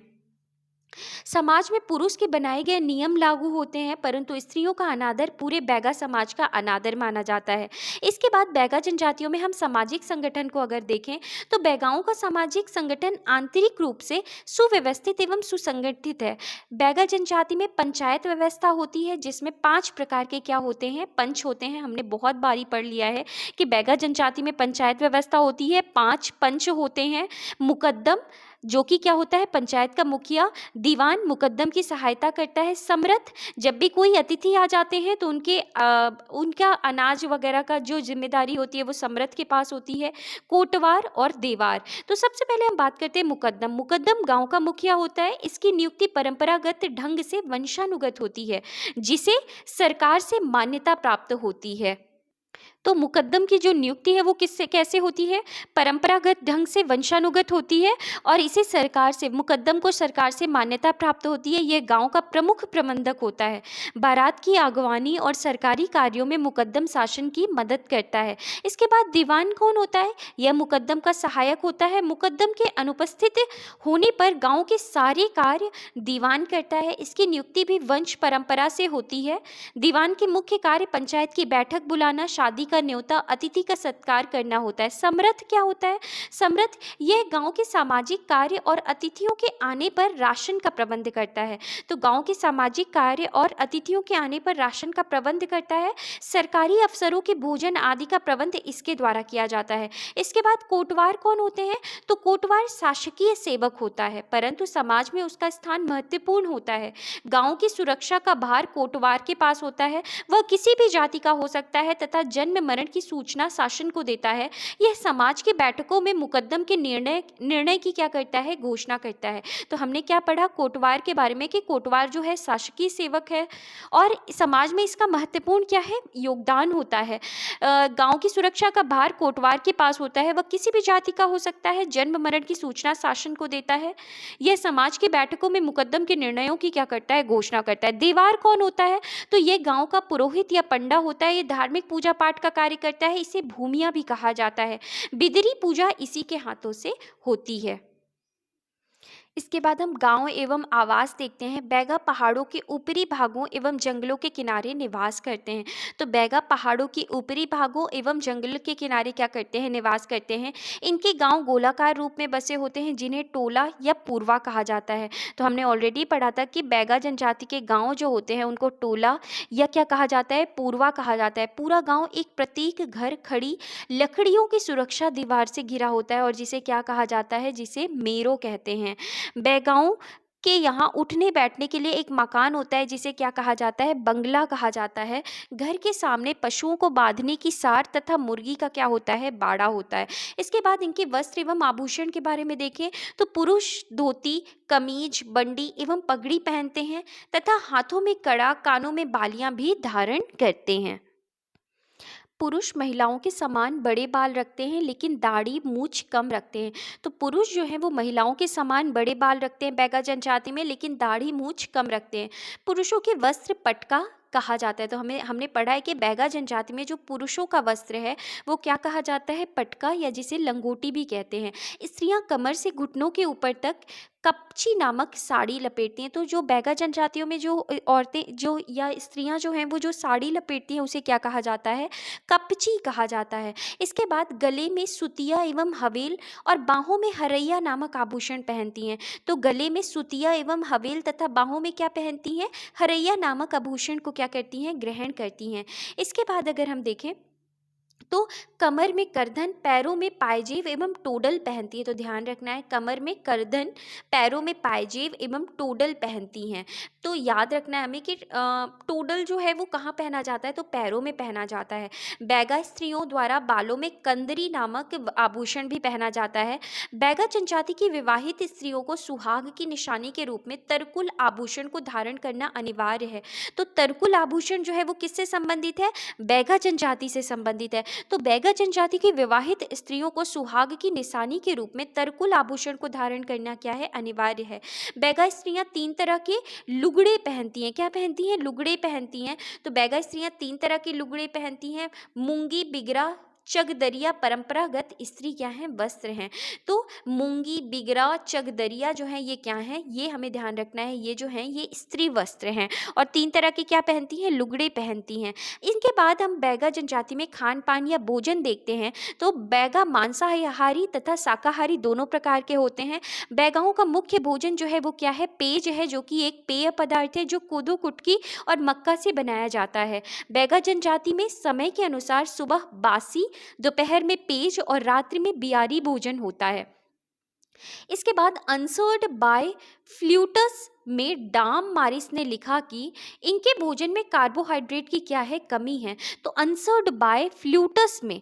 Speaker 1: समाज में पुरुष के बनाए गए नियम लागू होते हैं, परंतु स्त्रियों का अनादर पूरे बैगा समाज का अनादर माना जाता है। इसके बाद बैगा जनजातियों में हम सामाजिक संगठन को अगर देखें तो बैगाओं का सामाजिक संगठन आंतरिक रूप से सुव्यवस्थित एवं सुसंगठित है। बैगा जनजाति में पंचायत व्यवस्था होती है जिसमें 5 प्रकार के क्या होते हैं, पंच होते हैं। हमने बहुत बारी पढ़ लिया है कि बैगा जनजाति में पंचायत व्यवस्था होती है, 5 पंच होते हैं। मुकद्दम जो कि क्या होता है, पंचायत का मुखिया। दीवान मुकद्दम की सहायता करता है। समरथ, जब भी कोई अतिथि आ जाते हैं तो उनका अनाज वगैरह का जो जिम्मेदारी होती है वो समरथ के पास होती है। कोटवार और देवार। तो सबसे पहले हम बात करते हैं मुकद्दम। मुकद्दम गांव का मुखिया होता है। इसकी नियुक्ति परंपरागत ढंग से वंशानुगत होती है, जिसे सरकार से मान्यता प्राप्त होती है। तो मुकद्दम की जो नियुक्ति है वो किससे कैसे होती है? परंपरागत ढंग से वंशानुगत होती है और इसे सरकार से मुकद्दम को सरकार से मान्यता प्राप्त होती है। यह गांव का प्रमुख प्रबंधक होता है। बारात की अगवानी और सरकारी कार्यों में मुकद्दम शासन की मदद करता है। इसके बाद दीवान कौन होता है? यह मुकद्दम का सहायक होता है। मुकद्दम के अनुपस्थित होने पर गांव के सारे कार्य दीवान करता है। इसकी नियुक्ति भी वंश परंपरा से होती है। दीवान के मुख्य कार्य पंचायत की बैठक बुलाना, शादी का न्योता, अतिथि का सत्कार करना होता है। समरथ क्या होता है? समरथ यह गांव के सामाजिक कार्य और अतिथियों के आने पर राशन का प्रबंध करता है। तो गांव के सामाजिक कार्य और अतिथियों के आने पर राशन का प्रबंध करता है। सरकारी अफसरों के भोजन आदि का प्रबंध इसके द्वारा किया जाता है। इसके बाद कोटवार कौन होते हैं? तो कोटवार शासकीय सेवक होता है, परंतु समाज में उसका स्थान महत्वपूर्ण होता है। गांव की सुरक्षा का भार कोटवार के पास होता है। वह किसी भी जाति का हो सकता है तथा जन्म मरण की सूचना शासन को देता है। यह समाज की बैठकों में मुकद्दम के निर्णय की क्या करता है? घोषणा करता है। तो हमने क्या पढ़ा कोटवार के बारे में कि कोटवार जो है शासकीय सेवक है और समाज में इसका महत्वपूर्ण क्या है? योगदान होता है। गांव की सुरक्षा का भार कोटवार के पास होता है। वह किसी भी जाति का हो सकता है, जन्म मरण की सूचना शासन को देता है। यह समाज की बैठकों में मुकद्दम के निर्णयों की क्या करता है? घोषणा करता है। देवार कौन होता है? तो यह गांव का पुरोहित या पंडा होता है। ये धार्मिक पूजा पाठ का कार्य करता है। इसे भूमिया भी कहा जाता है। बिदरी पूजा इसी के हाथों से होती है। इसके बाद हम गांव एवं आवास देखते हैं। बैगा पहाड़ों के ऊपरी भागों एवं जंगलों के किनारे निवास करते हैं। तो बैगा पहाड़ों के ऊपरी भागों एवं जंगल के किनारे क्या करते हैं? निवास करते हैं। इनके गांव गोलाकार रूप में बसे होते हैं जिन्हें टोला या पूर्वा कहा जाता है। तो हमने ऑलरेडी पढ़ा था कि बैगा जनजाति के गाँव जो होते हैं उनको टोला या क्या कहा जाता है? पूर्वा कहा जाता है। पूरा गाँव एक प्रत्येक घर खड़ी लकड़ियों की सुरक्षा दीवार से घिरा होता है और जिसे क्या कहा जाता है? जिसे मेरो कहते हैं। बैगाओं के यहाँ उठने बैठने के लिए एक मकान होता है जिसे क्या कहा जाता है? बंगला कहा जाता है। घर के सामने पशुओं को बांधने की सार तथा मुर्गी का क्या होता है? बाड़ा होता है। इसके बाद इनके वस्त्र एवं आभूषण के बारे में देखें तो पुरुष धोती, कमीज, बंडी एवं पगड़ी पहनते हैं तथा हाथों में कड़ा, कानों में बालियां भी धारण करते हैं। पुरुष महिलाओं के समान बड़े बाल रखते हैं लेकिन दाढ़ी मूछ कम रखते हैं। तो पुरुष जो हैं वो महिलाओं के समान बड़े बाल रखते हैं बैगा जनजाति में, लेकिन दाढ़ी मूछ कम रखते हैं। पुरुषों के वस्त्र पटका कहा जाता है। तो हमने पढ़ा है कि बैगा जनजाति में जो पुरुषों का वस्त्र है वो क्या कहा जाता है? पटका, या जिसे लंगोटी भी कहते हैं। स्त्रियां कमर से घुटनों के ऊपर तक कपची नामक साड़ी लपेटती हैं। तो जो बैगा जनजातियों में जो औरतें जो या स्त्रियां जो हैं वो जो साड़ी लपेटती हैं उसे क्या कहा जाता है? कपची कहा जाता है। इसके बाद गले में सुतिया एवं हवेल और बाहों में हरैया नामक आभूषण पहनती हैं। तो गले में सुतिया एवं हवेल तथा बाहों में क्या पहनती हैं? हरैया नामक आभूषण को क्या करती हैं? ग्रहण करती हैं। इसके बाद अगर हम देखें तो कमर में करधन, पैरों में पायजेब एवं टोडल पहनती है। तो ध्यान रखना है, कमर में करधन, पैरों में पायजेब एवं टोडल पहनती हैं। तो याद रखना है हमें कि टोडल जो है वो कहाँ पहना जाता है? तो पैरों में पहना जाता है। बैगा स्त्रियों द्वारा बालों में कंदरी नामक आभूषण भी पहना जाता है। बैगा जनजाति की विवाहित स्त्रियों को सुहाग की निशानी के रूप में तरकुल आभूषण को धारण करना अनिवार्य है। तो तरकुल आभूषण जो है वो किससे संबंधित है? बैगा जनजाति से संबंधित है। तो बैगा जनजाति की विवाहित स्त्रियों को सुहाग की निशानी के रूप में तरकुल आभूषण को धारण करना क्या है? अनिवार्य है। बैगा स्त्रियां 3 तरह के लुगड़े पहनती हैं। क्या पहनती हैं? लुगड़े पहनती हैं। तो बैगा स्त्रियां 3 तरह के लुगड़े पहनती हैं। मूंगी, बिगरा, चगदरिया परंपरागत स्त्री क्या है? वस्त्र हैं। तो मूंगी, बिगरा, चगदरिया जो है ये क्या है? ये हमें ध्यान रखना है, ये जो है ये स्त्री वस्त्र हैं और 3 तरह के क्या पहनती हैं? लुगड़े पहनती हैं। इनके बाद हम बैगा जनजाति में खान पान या भोजन देखते हैं। तो बैगा मांसाहारी तथा शाकाहारी दोनों प्रकार के होते हैं। बैगाओं का मुख्य भोजन जो है वो क्या है? पेज है, जो कि एक पेय पदार्थ है जो कोदो कुटकी और मक्का से बनाया जाता है। बैगा जनजाति में समय के अनुसार सुबह बासी, दोपहर में पेज और रात्रि में बियारी भोजन होता है। इसके बाद आंसर्ड बाय फ्लूटस में डाम मारिस ने लिखा कि इनके भोजन में कार्बोहाइड्रेट की क्या है? कमी है। तो आंसर्ड बाय फ्लूटस में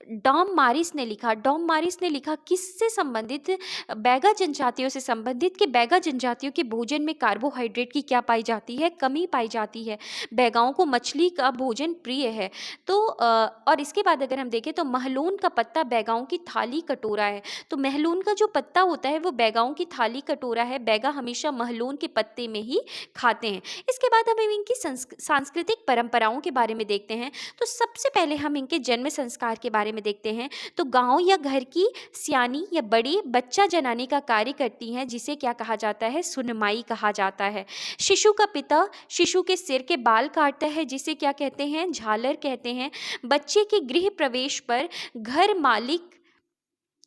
Speaker 1: डॉम मारिस ने लिखा। डॉम मारिस ने लिखा किससे संबंधित? बैगा जनजातियों से संबंधित, कि बैगा जनजातियों के भोजन में कार्बोहाइड्रेट की क्या पाई जाती है? कमी पाई जाती है। बैगाओं को मछली का भोजन प्रिय है। तो और इसके बाद अगर हम देखें तो महलून का पत्ता बैगाओं की थाली कटोरा है। तो महलून का जो पत्ता होता है वो बैगाओं की थाली कटोरा है। बैगा हमेशा महलून के पत्ते में ही खाते हैं। इसके बाद हम इनकी सांस्कृतिक परंपराओं के बारे में देखते हैं। तो सबसे पहले हम इनके जन्म संस्कार के बारे में देखते हैं। तो गांव या घर की सियानी या बड़ी बच्चा जनाने का कार्य करती हैं, जिसे क्या कहा जाता है? सुनमाई कहा जाता है। शिशु का पिता शिशु के सिर के बाल काटता है, जिसे क्या कहते हैं? झालर कहते हैं। बच्चे के गृह प्रवेश पर घर मालिक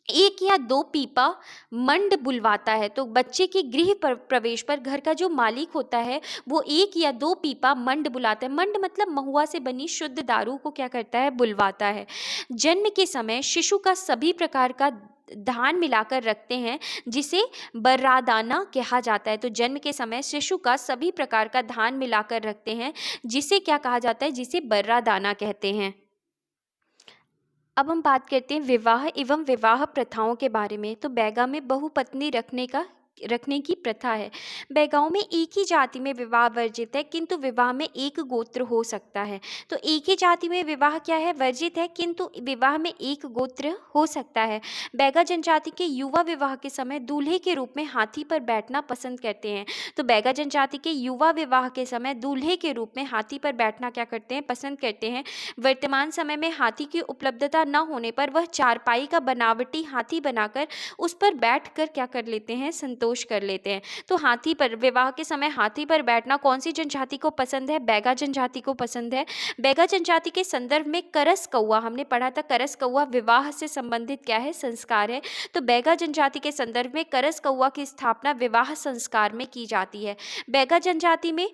Speaker 1: 1 या 2 पीपा मंड बुलवाता है। तो बच्चे के गृह प्रवेश पर घर का जो मालिक होता है वो 1 या 2 पीपा मंड बुलाता है। मंड मतलब महुआ से बनी शुद्ध दारू को क्या करता है? बुलवाता है। जन्म के समय शिशु का सभी प्रकार का धान मिलाकर रखते हैं, जिसे बर्रादाना कहा जाता है। तो जन्म के समय शिशु का सभी प्रकार का धान मिलाकर रखते हैं, जिसे क्या कहा जाता है? जिसे बर्रादाना कहते हैं। अब हम बात करते हैं विवाह एवं विवाह प्रथाओं के बारे में। तो बैगा में बहुपत्नी रखने की प्रथा है। बैगाओं में एक ही जाति में विवाह वर्जित है, किंतु विवाह में एक गोत्र हो सकता है। तो एक ही जाति में विवाह क्या है? वर्जित है, किंतु विवाह में एक गोत्र हो सकता है। बैगा जनजाति के युवा विवाह के समय दूल्हे के रूप में हाथी पर बैठना पसंद करते हैं। तो बैगा जनजाति के युवा विवाह के समय दूल्हे के रूप में हाथी पर बैठना क्या करते हैं? पसंद करते हैं। वर्तमान समय में हाथी की उपलब्धता न होने पर वह चारपाई का बनावटी हाथी बनाकर उस पर बैठकर क्या कर लेते हैं? संतोष कर लेते हैं। तो हाथी पर विवाह के समय हाथी पर बैठना कौन सी जनजाति को पसंद है? बैगा जनजाति को पसंद है। बैगा जनजाति के संदर्भ में करस कौआ, हमने पढ़ा था करस कौआ विवाह से संबंधित क्या है? संस्कार है। तो बैगा जनजाति के संदर्भ में करस कौआ की स्थापना विवाह संस्कार में की जाती है। बैगा जनजाति में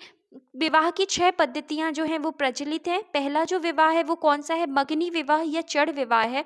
Speaker 1: विवाह की 6 पद्धतियां जो हैं वो प्रचलित हैं। पहला जो विवाह है वो कौन सा है? मगनी विवाह या चढ़ विवाह है।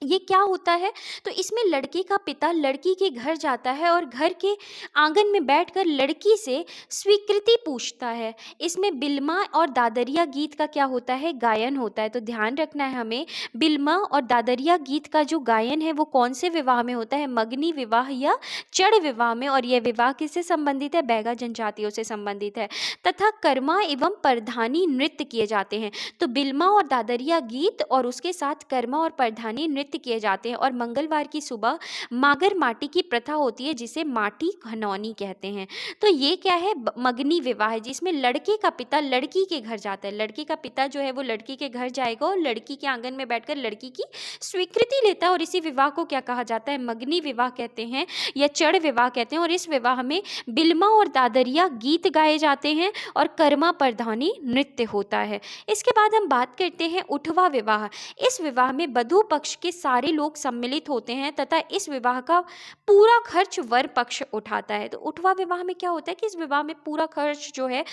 Speaker 1: ये क्या होता है? तो इसमें लड़के का पिता लड़की के घर जाता है और घर के आंगन में बैठकर लड़की से स्वीकृति पूछता है। इसमें बिल्मा और दादरिया गीत का क्या होता है? गायन होता है। तो ध्यान रखना है हमें, बिल्मा और दादरिया गीत का जो गायन है वो कौन से विवाह में होता है? मगनी विवाह या चढ़ विवाह में। और यह विवाह किससे संबंधित है? बैगा जनजातियों से संबंधित है। तथा कर्मा एवं परधानी नृत्य किए जाते हैं। तो बिल्मा और दादरिया गीत और उसके साथ कर्मा और परधानी नृत्य किए जाते हैं। और मंगलवार की सुबह मागर माटी की प्रथा होती है, जिसे माटी खनौनी कहते हैं। तो ये क्या है? मगनी विवाह है, जिसमें लड़के का पिता लड़की के घर जाता है। लड़के का पिता जो है वो लड़की के घर जाएगा और लड़की के आंगन में बैठकर लड़की की स्वीकृति लेता है। और इसी विवाह को क्या कहा जाता है? मगनी विवाह कहते हैं या चढ़ विवाह कहते हैं। और इस विवाह में बिल्मा और दादरिया गीत गाए जाते हैं और कर्मा परधानी नृत्य होता है। इसके बाद हम बात करते हैं उठवा विवाह। इस विवाह में वधू पक्ष के सारे लोग सम्मिलित होते हैं तथा इस विवाह का पूरा खर्च वर पक्ष उठाता है। तो उठवा विवाह में क्या होता है कि इस विवाह में पूरा खर्च जो है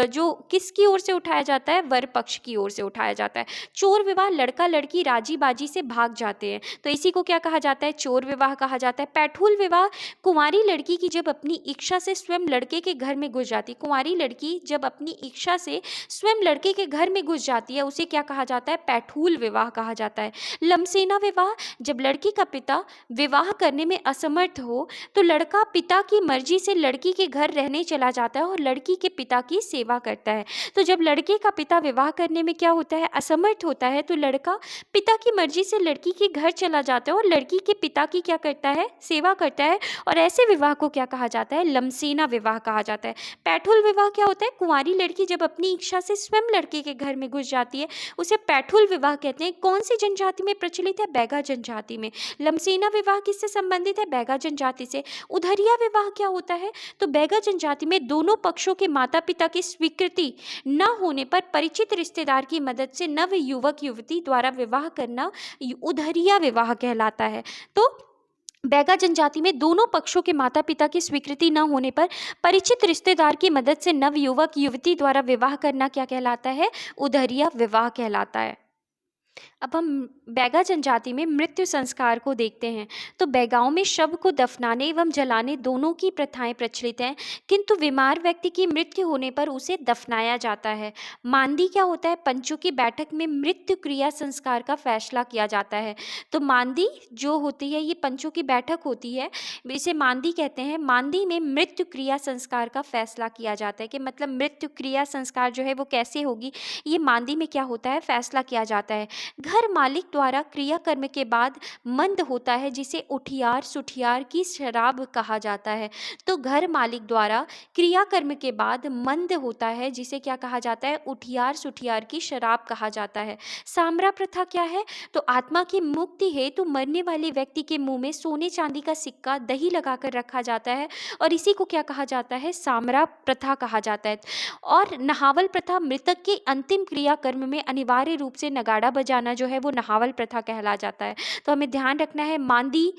Speaker 1: जो किसकी ओर से उठाया जाता है? वर पक्ष की ओर से उठाया जाता है। चोर विवाह, लड़का लड़की राजी बाजी से भाग जाते हैं, तो इसी को क्या कहा जाता है? चोर विवाह कहा जाता है। पैठूल विवाह, कुंवारी लड़की की जब अपनी इच्छा से स्वयं लड़के के घर में घुस जाती, कुंवारी लड़की जब अपनी इच्छा से स्वयं लड़के के घर में घुस जाती है, उसे क्या कहा जाता है? पैठूल विवाह कहा जाता है। लमसेना विवाह, जब लड़की का पिता विवाह करने में असमर्थ हो तो लड़का पिता की मर्जी से लड़की के घर रहने चला जाता है और लड़की के पिता की सेवा करता है। तो जब लड़के का पिता विवाह करने में क्या होता है? असमर्थ होता है, तो लड़का पिता की मर्जी से लड़की के घर चला जाता है और लड़की के पिता की क्या करता है? सेवा करता है। और ऐसे विवाह को क्या कहा जाता है? लमसेना विवाह कहा जाता है। पैठुल विवाह क्या होता है? कुंवारी लड़की जब अपनी इच्छा से स्वयं लड़के के घर में घुस जाती है, उसे पैठुल विवाह कहते हैं। कौन सी जनजाति में प्रचलित है? बैगा जनजाति में। लमसेना विवाह किससे संबंधित है? बैगा जनजाति से। उधरिया विवाह क्या होता है? तो बैगा जनजाति में दोनों पक्षों के माता पिता की स्वीकृति न होने पर परिचित रिश्तेदार की मदद से नव युवक युवती द्वारा विवाह करना उधरिया विवाह कहलाता है। तो बैगा जनजाति में दोनों पक्षों के माता पिता की स्वीकृति न होने पर परिचित रिश्तेदार की मदद से नव युवक युवती द्वारा विवाह करना क्या कहलाता है? उधरिया विवाह कहलाता है। अब हम बैगा जनजाति में मृत्यु संस्कार को देखते हैं। तो बैगाओं में शव को दफनाने एवं जलाने दोनों की प्रथाएं प्रचलित हैं, किंतु बीमार व्यक्ति की मृत्यु होने पर उसे दफनाया जाता है। मांदी क्या होता है? पंचों की बैठक में मृत्यु क्रिया संस्कार का फैसला किया जाता है। तो मांदी जो होती है, ये पंचों की बैठक होती है, इसे मांदी कहते हैं। मांदी में मृत्यु क्रिया संस्कार का फैसला किया जाता है कि मतलब मृत्यु क्रिया संस्कार जो है वो कैसे होगी, ये मांदी में क्या होता है, फैसला किया जाता है। घर मालिक द्वारा क्रियाकर्म के बाद मंद होता है, जिसे उठियार सुठियार की शराब कहा जाता है। तो घर मालिक द्वारा क्रियाकर्म के बाद मंद होता है, जिसे क्या कहा जाता है, उठियार सुठियार की शराब कहा जाता है। सामरा प्रथा क्या है? तो आत्मा की मुक्ति हेतु मरने वाले व्यक्ति के मुंह में सोने चांदी का सिक्का दही लगाकर रखा जाता है और इसी को क्या कहा जाता है, सामरा प्रथा कहा जाता है। और नहावल प्रथा, मृतक के अंतिम क्रियाकर्म में अनिवार्य रूप से नगाड़ा बजाना जो है वो नहावल प्रथा कहला जाता है। तो हमें ध्यान रखना है, मांदी,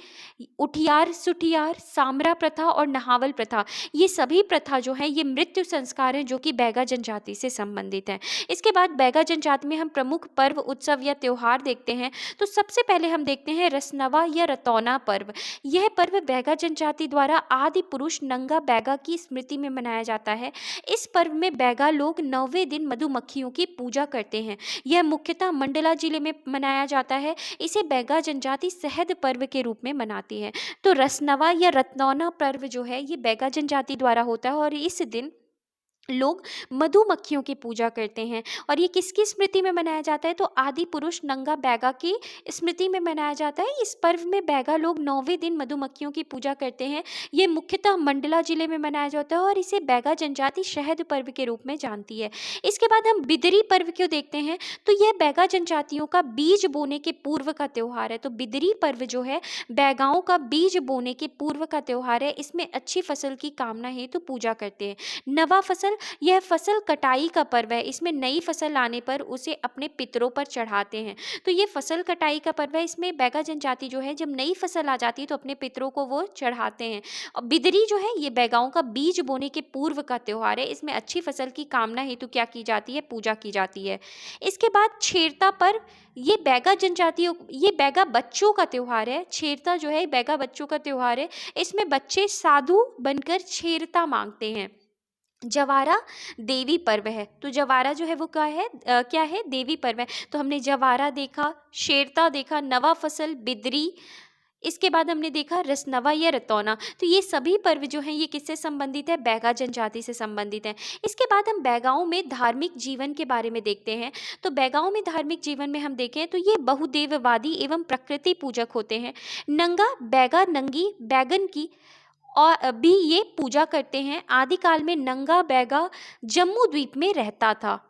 Speaker 1: उठियार सुठियार, सामरा प्रथा और नहावल प्रथा, ये सभी प्रथा जो है ये मृत्यु संस्कार हैं जो कि बैगा जनजाति से संबंधित हैं। इसके बाद बैगा जनजाति में हम प्रमुख पर्व, उत्सव या त्योहार देखते हैं। तो सबसे पहले हम देखते हैं रसनवा या रतौना पर्व। यह पर्व बैगा जनजाति द्वारा आदि पुरुष नंगा बैगा की स्मृति में मनाया जाता है। इस पर्व में बैगा लोग 9वें दिन मधुमक्खियों की पूजा करते हैं। यह मुख्यतः मंडला जिले में मनाया जाता है। इसे बैगा जनजाति शहद पर्व के रूप में मनाती है। तो रसनवा या रतनौना पर्व जो है ये बैगा जनजाति द्वारा होता है और इस दिन लोग मधुमक्खियों की पूजा करते हैं। और ये किसकी स्मृति में मनाया जाता है? तो आदि पुरुष नंगा बैगा की स्मृति में मनाया जाता है। इस पर्व में बैगा लोग 9वें दिन मधुमक्खियों की पूजा करते हैं। ये मुख्यतः मंडला जिले में मनाया जाता है और इसे बैगा जनजाति शहद पर्व के रूप में जानती है। इसके बाद हम बिदरी पर्व क्यों देखते हैं? तो यह बैगा जनजातियों का बीज बोने के पूर्व का त्यौहार है। तो बिदरी पर्व जो है बैगाओं का बीज बोने के पूर्व का त्यौहार है। इसमें अच्छी फसल की कामना हेतु पूजा करते हैं। नवा फसल, यह फसल कटाई का पर्व है। इसमें नई फसल आने पर उसे अपने पितरों पर चढ़ाते हैं। तो ये फसल कटाई का पर्व है। इसमें बैगा जनजाति जो है जब नई फसल आ जाती है तो अपने पितरों को वो चढ़ाते हैं। और बिदरी जो है ये बैगाओं का बीज बोने के पूर्व का त्यौहार है। इसमें अच्छी फसल की कामना हेतु क्या की जाती है, पूजा की जाती है। इसके बाद छेरता पर्व, ये बैगा जनजातियों, ये बैगा बच्चों का त्यौहार है। छेरता जो है बैगा बच्चों का त्यौहार है। इसमें बच्चे साधु बनकर छेरता मांगते हैं। जवारा देवी पर्व है। तो जवारा जो है वो क्या है, देवी पर्व है। तो हमने जवारा देखा, शेरता देखा, नवा फसल, बिदरी, इसके बाद हमने देखा रसनवा या रतौना। तो ये सभी पर्व जो हैं ये किससे संबंधित है, बैगा जनजाति से संबंधित हैं। इसके बाद हम बैगाओं में धार्मिक जीवन के बारे में देखते हैं। तो बैगाओं में धार्मिक जीवन में हम देखें तो ये बहुदेववादी एवं प्रकृति पूजक होते हैं। नंगा बैगा नंगी बैगन की और भी ये पूजा करते हैं। आदिकाल में नंगा बैगा जम्मू द्वीप में रहता था।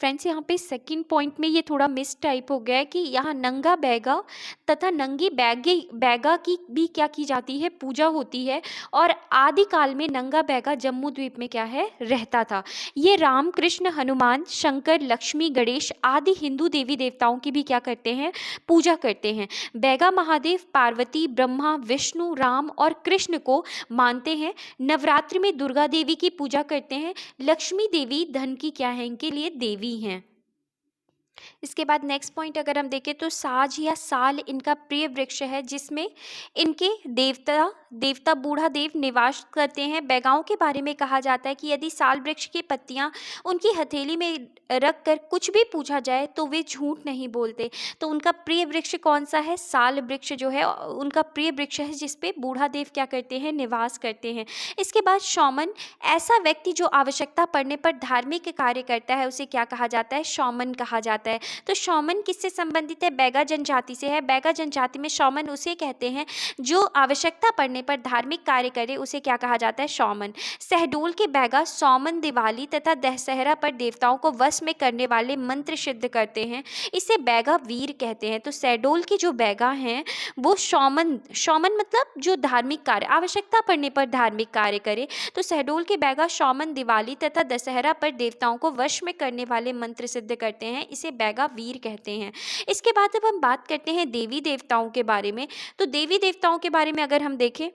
Speaker 1: फ्रेंड्स, यहाँ पे सेकंड पॉइंट में ये थोड़ा मिस टाइप हो गया है कि यहाँ नंगा बैगा तथा नंगी बैगा की भी क्या की जाती है, पूजा होती है। और आदिकाल में नंगा बैगा जम्मू द्वीप में क्या है, रहता था। ये राम, कृष्ण, हनुमान, शंकर, लक्ष्मी, गणेश आदि हिंदू देवी देवताओं की भी क्या करते हैं, पूजा करते हैं। बैगा महादेव पार्वती, ब्रह्मा, विष्णु, राम और कृष्ण को मानते हैं। नवरात्रि में दुर्गा देवी की पूजा करते हैं। लक्ष्मी देवी धन की क्या है, इनके लिए देवी हैं। इसके बाद नेक्स्ट पॉइंट अगर हम देखें तो साज या साल इनका प्रिय वृक्ष है, जिसमें इनके देवता बूढ़ा देव निवास करते हैं। बैगाओं के बारे में कहा जाता है कि यदि साल वृक्ष की पत्तियां उनकी हथेली में रख कर कुछ भी पूछा जाए तो वे झूठ नहीं बोलते। तो उनका प्रिय वृक्ष कौन सा है, साल वृक्ष जो है उनका प्रिय वृक्ष है, जिसपे बूढ़ा देव क्या करते हैं, निवास करते हैं। इसके बाद शौमन, ऐसा व्यक्ति जो आवश्यकता पड़ने पर धार्मिक कार्य करता है उसे क्या कहा जाता है, शौमन कहा जाता है। तो शौमन किससे संबंधित है, बैगा जनजाति से है। बैगा जनजाति में शौमन उसे कहते हैं जो आवश्यकता पड़ने पर धार्मिक कार्य करे, उसे क्या कहा जाता है, शौमन। शहडोल के बैगा सौमन, दिवाली तथा दशहरा पर देवताओं को वश में करने वाले मंत्र सिद्ध करते हैं। इसे बैगा वीर कहते हैं। तो शहडोल के जो बैगा हैं वो शौमन मतलब जो धार्मिक कार्य, आवश्यकता पड़ने पर धार्मिक कार्य करे। तो शहडोल के बैगा शौमन, दिवाली तथा दशहरा पर देवताओं को वश में करने वाले मंत्र सिद्ध करते हैं। इसे बैगा वीर कहते हैं। इसके बाद अब हम बात करते हैं देवी देवताओं के बारे में। तो देवी देवताओं के बारे में अगर हम देखें,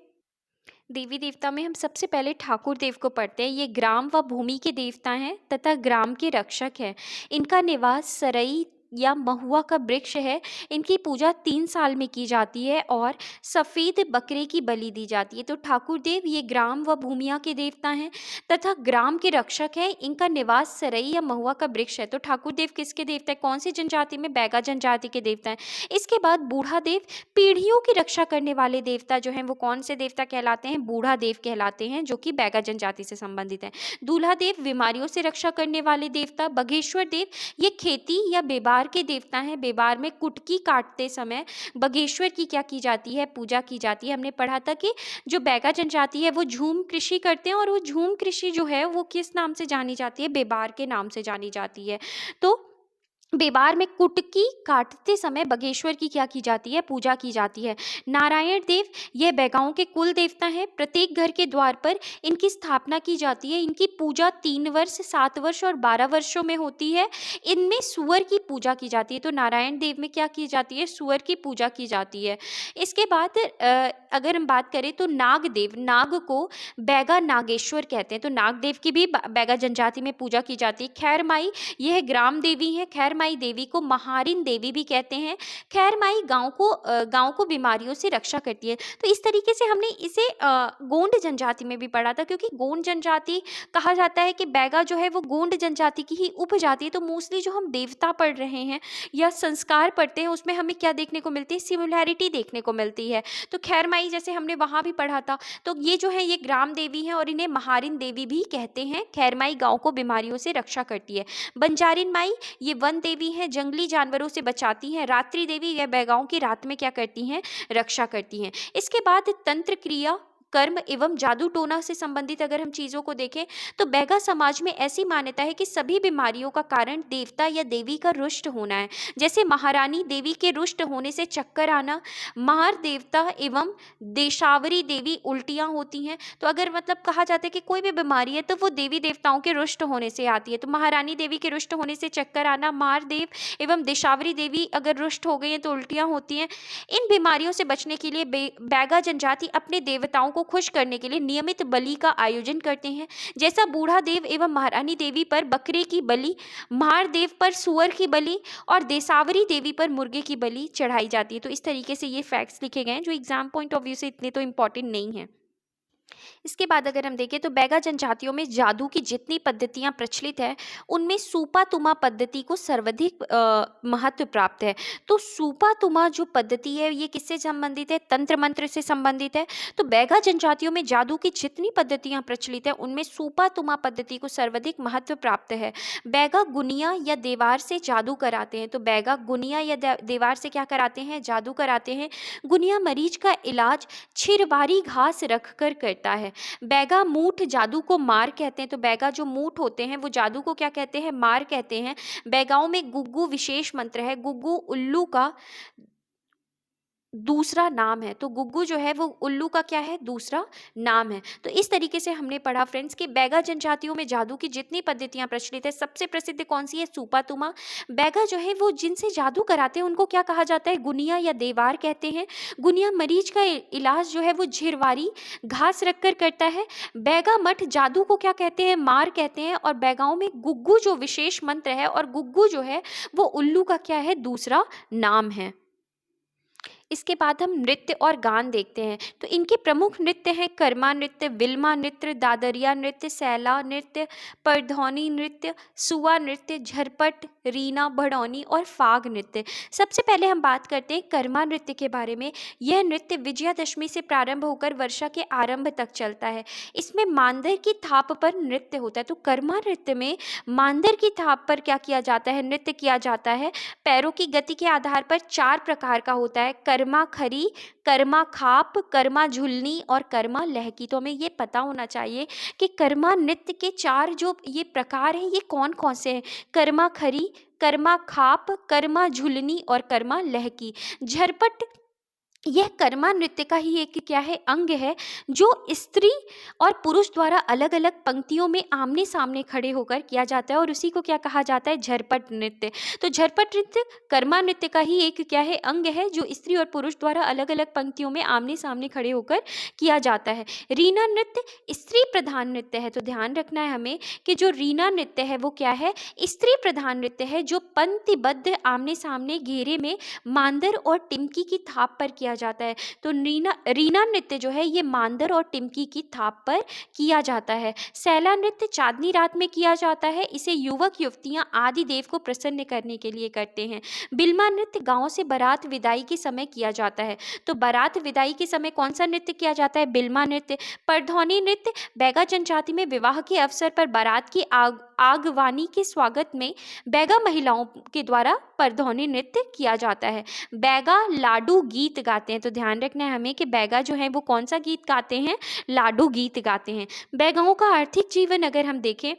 Speaker 1: देवी देवता में हम सबसे पहले ठाकुर देव को पढ़ते हैं। ये ग्राम व भूमि के देवता हैं तथा ग्राम के रक्षक हैं। इनका निवास सरई या महुआ का वृक्ष है, इनकी पूजा 3 साल में की जाती है और सफ़ेद बकरे की बलि दी जाती है। तो ठाकुर देव ये ग्राम व भूमिया के देवता हैं तथा ग्राम के रक्षक हैं। इनका निवास सरई या महुआ का वृक्ष है। तो ठाकुर देव किसके देवता है? कौन सी जनजाति में? बैगा जनजाति के देवता हैं। इसके बाद बूढ़ा देव पीढ़ियों की रक्षा करने वाले देवता जो हैं वो कौन से देवता कहलाते हैं? बूढ़ा देव कहलाते हैं, जो कि बैगा जनजाति से संबंधित है। दूल्हा देव बीमारियों से रक्षा करने वाले देवता। बघेश्वर देव ये खेती या बेबार के देवता हैं। बेबार में कुटकी काटते समय बघेश्वर की क्या की जाती है? पूजा की जाती है। हमने पढ़ा था कि जो बैगा जनजाति है वो झूम कृषि करते हैं और वो झूम कृषि जो है वो किस नाम से जानी जाती है? बेबार के नाम से जानी जाती है। तो बेबार में कुटकी काटते समय बघेश्वर की क्या की जाती है? पूजा की जाती है। नारायण देव ये बैगाओं के कुल देवता हैं। प्रत्येक घर के द्वार पर इनकी स्थापना की जाती है। इनकी पूजा 3 वर्ष, 7 वर्ष और 12 वर्षों में होती है। इनमें सूअर की पूजा की जाती है। तो नारायण देव में क्या की जाती है? सूअर की पूजा की जाती है। इसके बाद अगर हम बात करें तो नाग देव, नाग को बैगा नागेश्वर कहते हैं। तो नाग देव की भी बैगा जनजाति में पूजा की जाती है। खैर माई यह ग्राम देवी है। खैर माई देवी को महारिन देवी भी कहते हैं। खैर माई गांव को बीमारियों से रक्षा करती है। तो इस तरीके से हमने इसे गोंड जनजाति में भी पढ़ा था, क्योंकि गोंड जनजाति कहा जाता है कि बैगा जो है वो गोंड जनजाति की ही उपजाति है। तो मोस्टली जो हम देवता पढ़ रहे हैं या संस्कार पढ़ते हैं उसमें हमें क्या देखने को मिलती है? सिमिलैरिटी देखने को मिलती है। तो खैर माई जैसे हमने वहाँ भी पढ़ा था, तो ये जो है ये ग्राम देवी है और इन्हें महारिन देवी भी कहते हैं। खैर माई गाँव को बीमारियों से रक्षा करती है। बंजारिन माई ये वन देवी हैं, जंगली जानवरों से बचाती हैं। रात्रि देवी यह बैगाओं की रात में क्या करती हैं? रक्षा करती हैं। इसके बाद तंत्र क्रिया, कर्म एवं जादू टोना से संबंधित अगर हम चीज़ों को देखें तो बैगा समाज में ऐसी मान्यता है कि सभी बीमारियों का कारण देवता या देवी का रुष्ट होना है। जैसे महारानी देवी के रुष्ट होने से चक्कर आना, महार देवता एवं देशावरी देवी उल्टियाँ होती हैं। तो अगर मतलब कहा जाता है कि कोई भी बीमारी है तो वो देवी देवताओं के रुष्ट होने से आती है। तो महारानी देवी के रुष्ट होने से चक्कर आना, महार देव एवं देशावरी देवी अगर रुष्ट हो गई हैं तो उल्टियाँ होती हैं। इन बीमारियों से बचने के लिए बैगा जनजाति अपने देवताओं को खुश करने के लिए नियमित बलि का आयोजन करते हैं। जैसा बूढ़ा देव एवं महारानी देवी पर बकरे की बलि, महार देव पर सुअर की बलि और देसावरी देवी पर मुर्गे की बलि चढ़ाई जाती है। तो इस तरीके से ये फैक्ट्स लिखे गए हैं जो एग्जाम पॉइंट ऑफ व्यू से इतने तो इंपॉर्टेंट नहीं है। इसके बाद अगर हम देखें तो बैगा जनजातियों में जादू की जितनी पद्धतियां प्रचलित है उनमें सूपा तुमा पद्धति को सर्वाधिक महत्व प्राप्त है। तो सूपा तुमा जो पद्धति है ये किससे संबंधित है? तंत्र मंत्र से संबंधित है। तो बैगा जनजातियों में जादू की जितनी पद्धतियां प्रचलित है उनमें सूपा तुमा पद्धति को सर्वाधिक महत्व प्राप्त है। बैगा गुनिया या देवार से जादू कराते हैं। तो बैगा गुनिया या देवार से क्या कराते हैं? जादू कराते हैं। गुनिया मरीज का इलाज छिरवारी घास रखकर करता है। बैगा मूठ जादू को मार कहते हैं। तो बैगा जो मूठ होते हैं वो जादू को क्या कहते हैं? मार कहते हैं। बैगाओं में गुग्गू विशेष मंत्र है। गुग्गू उल्लू का दूसरा नाम है। तो गुग्गू जो है वो उल्लू का क्या है? दूसरा नाम है। तो इस तरीके से हमने पढ़ा फ्रेंड्स कि बैगा जनजातियों में जादू की जितनी पद्धतियां प्रचलित है सबसे प्रसिद्ध कौन सी है? सूपातुमा। बैगा जो है वो जिनसे जादू कराते हैं उनको क्या कहा जाता है? गुनिया या देवार कहते हैं। गुनिया मरीज का इलाज जो है वो झिरवारी घास रखकर करता है। बैगा मठ जादू को क्या कहते हैं? मार कहते हैं। और बैगाओं में गुग्गू जो विशेष मंत्र है और गुग्गू जो है वो उल्लू का क्या है? दूसरा नाम है। इसके बाद हम नृत्य और गान देखते हैं। तो इनके प्रमुख नृत्य हैं कर्मा नृत्य, विल्मा नृत्य, दादरिया नृत्य, सैला नृत्य, परधौनी नृत्य, सुआ नृत्य, झरपट, रीना, भड़ौनी और फाग नृत्य। सबसे पहले हम बात करते हैं कर्मा नृत्य के बारे में। यह नृत्य विजयादशमी से प्रारंभ होकर वर्षा के आरंभ तक चलता है। इसमें मांदर की थाप पर नृत्य होता है। तो कर्मा नृत्य में मांदर की थाप पर क्या किया जाता है? नृत्य किया जाता है। पैरों की गति के आधार पर 4 प्रकार का होता है: कर्मा खरी, कर्मा खाप, कर्मा झुलनी और कर्मा लहकी। तो हमें ये पता होना चाहिए कि कर्मा नृत्य के 4 जो ये प्रकार हैं ये कौन कौन से हैं? कर्मा खरी, कर्मा खाप, कर्मा झुलनी और कर्मा लहकी। झरपट यह कर्मा नृत्य का ही एक क्या है, अंग है, जो स्त्री और पुरुष द्वारा अलग अलग पंक्तियों में आमने सामने खड़े होकर किया जाता है और उसी को क्या कहा जाता है, झरपट नृत्य। तो झरपट नृत्य कर्मा नृत्य का ही एक क्या है, अंग है, जो स्त्री और पुरुष द्वारा अलग अलग पंक्तियों में आमने सामने खड़े होकर किया जाता है। रीना नृत्य स्त्री प्रधान नृत्य है। तो ध्यान रखना है हमें कि जो रीना नृत्य है वो क्या है, स्त्री प्रधान नृत्य है, जो पंक्तिबद्ध आमने सामने घेरे में मांदर और टिमकी की थाप पर किया जाता है। तो रीना नृत्य जो है ये मांदर और टिमकी की थाप पर किया जाता है। सैला नृत्य चांदनी रात में किया जाता है। इसे युवक युवतियां आदि देव को प्रसन्न करने के लिए करते हैं। बिल्मा नृत्य गांव से बारात विदाई के समय किया जाता है। तो बारात विदाई के समय कौन सा नृत्य किया जाता है, बिल्मा नृत्य। परधौनी नृत्य बैगा जनजाति में विवाह के अवसर पर बारात की आगवानी के स्वागत में बैगा महिलाओं के द्वारा परधौनी नृत्य किया जाता है। बैगा लाडू गीत गाते हैं। तो ध्यान रखना है हमें कि बैगा जो है वो कौन सा गीत गाते हैं, लाडू गीत गाते हैं। बैगाओं का आर्थिक जीवन अगर हम देखें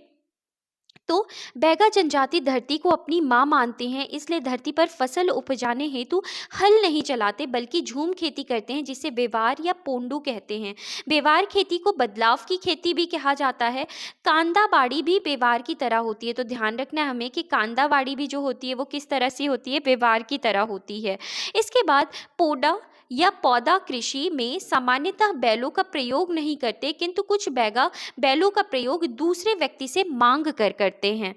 Speaker 1: तो बैगा जनजाति धरती को अपनी माँ मानते हैं, इसलिए धरती पर फसल उपजाने हेतु हल नहीं चलाते बल्कि झूम खेती करते हैं, जिसे बेवार या पोंडू कहते हैं। बेवार खेती को बदलाव की खेती भी कहा जाता है। कांदा बाड़ी भी बेवार की तरह होती है। तो ध्यान रखना है हमें कि कांदा बाड़ी भी जो होती है वो किस तरह से होती है, बेवार की तरह होती है। इसके बाद पोडा या पौधा कृषि में सामान्यतः बैलों का प्रयोग नहीं करते, किंतु कुछ बैगा बैलों का प्रयोग दूसरे व्यक्ति से मांग कर करते हैं।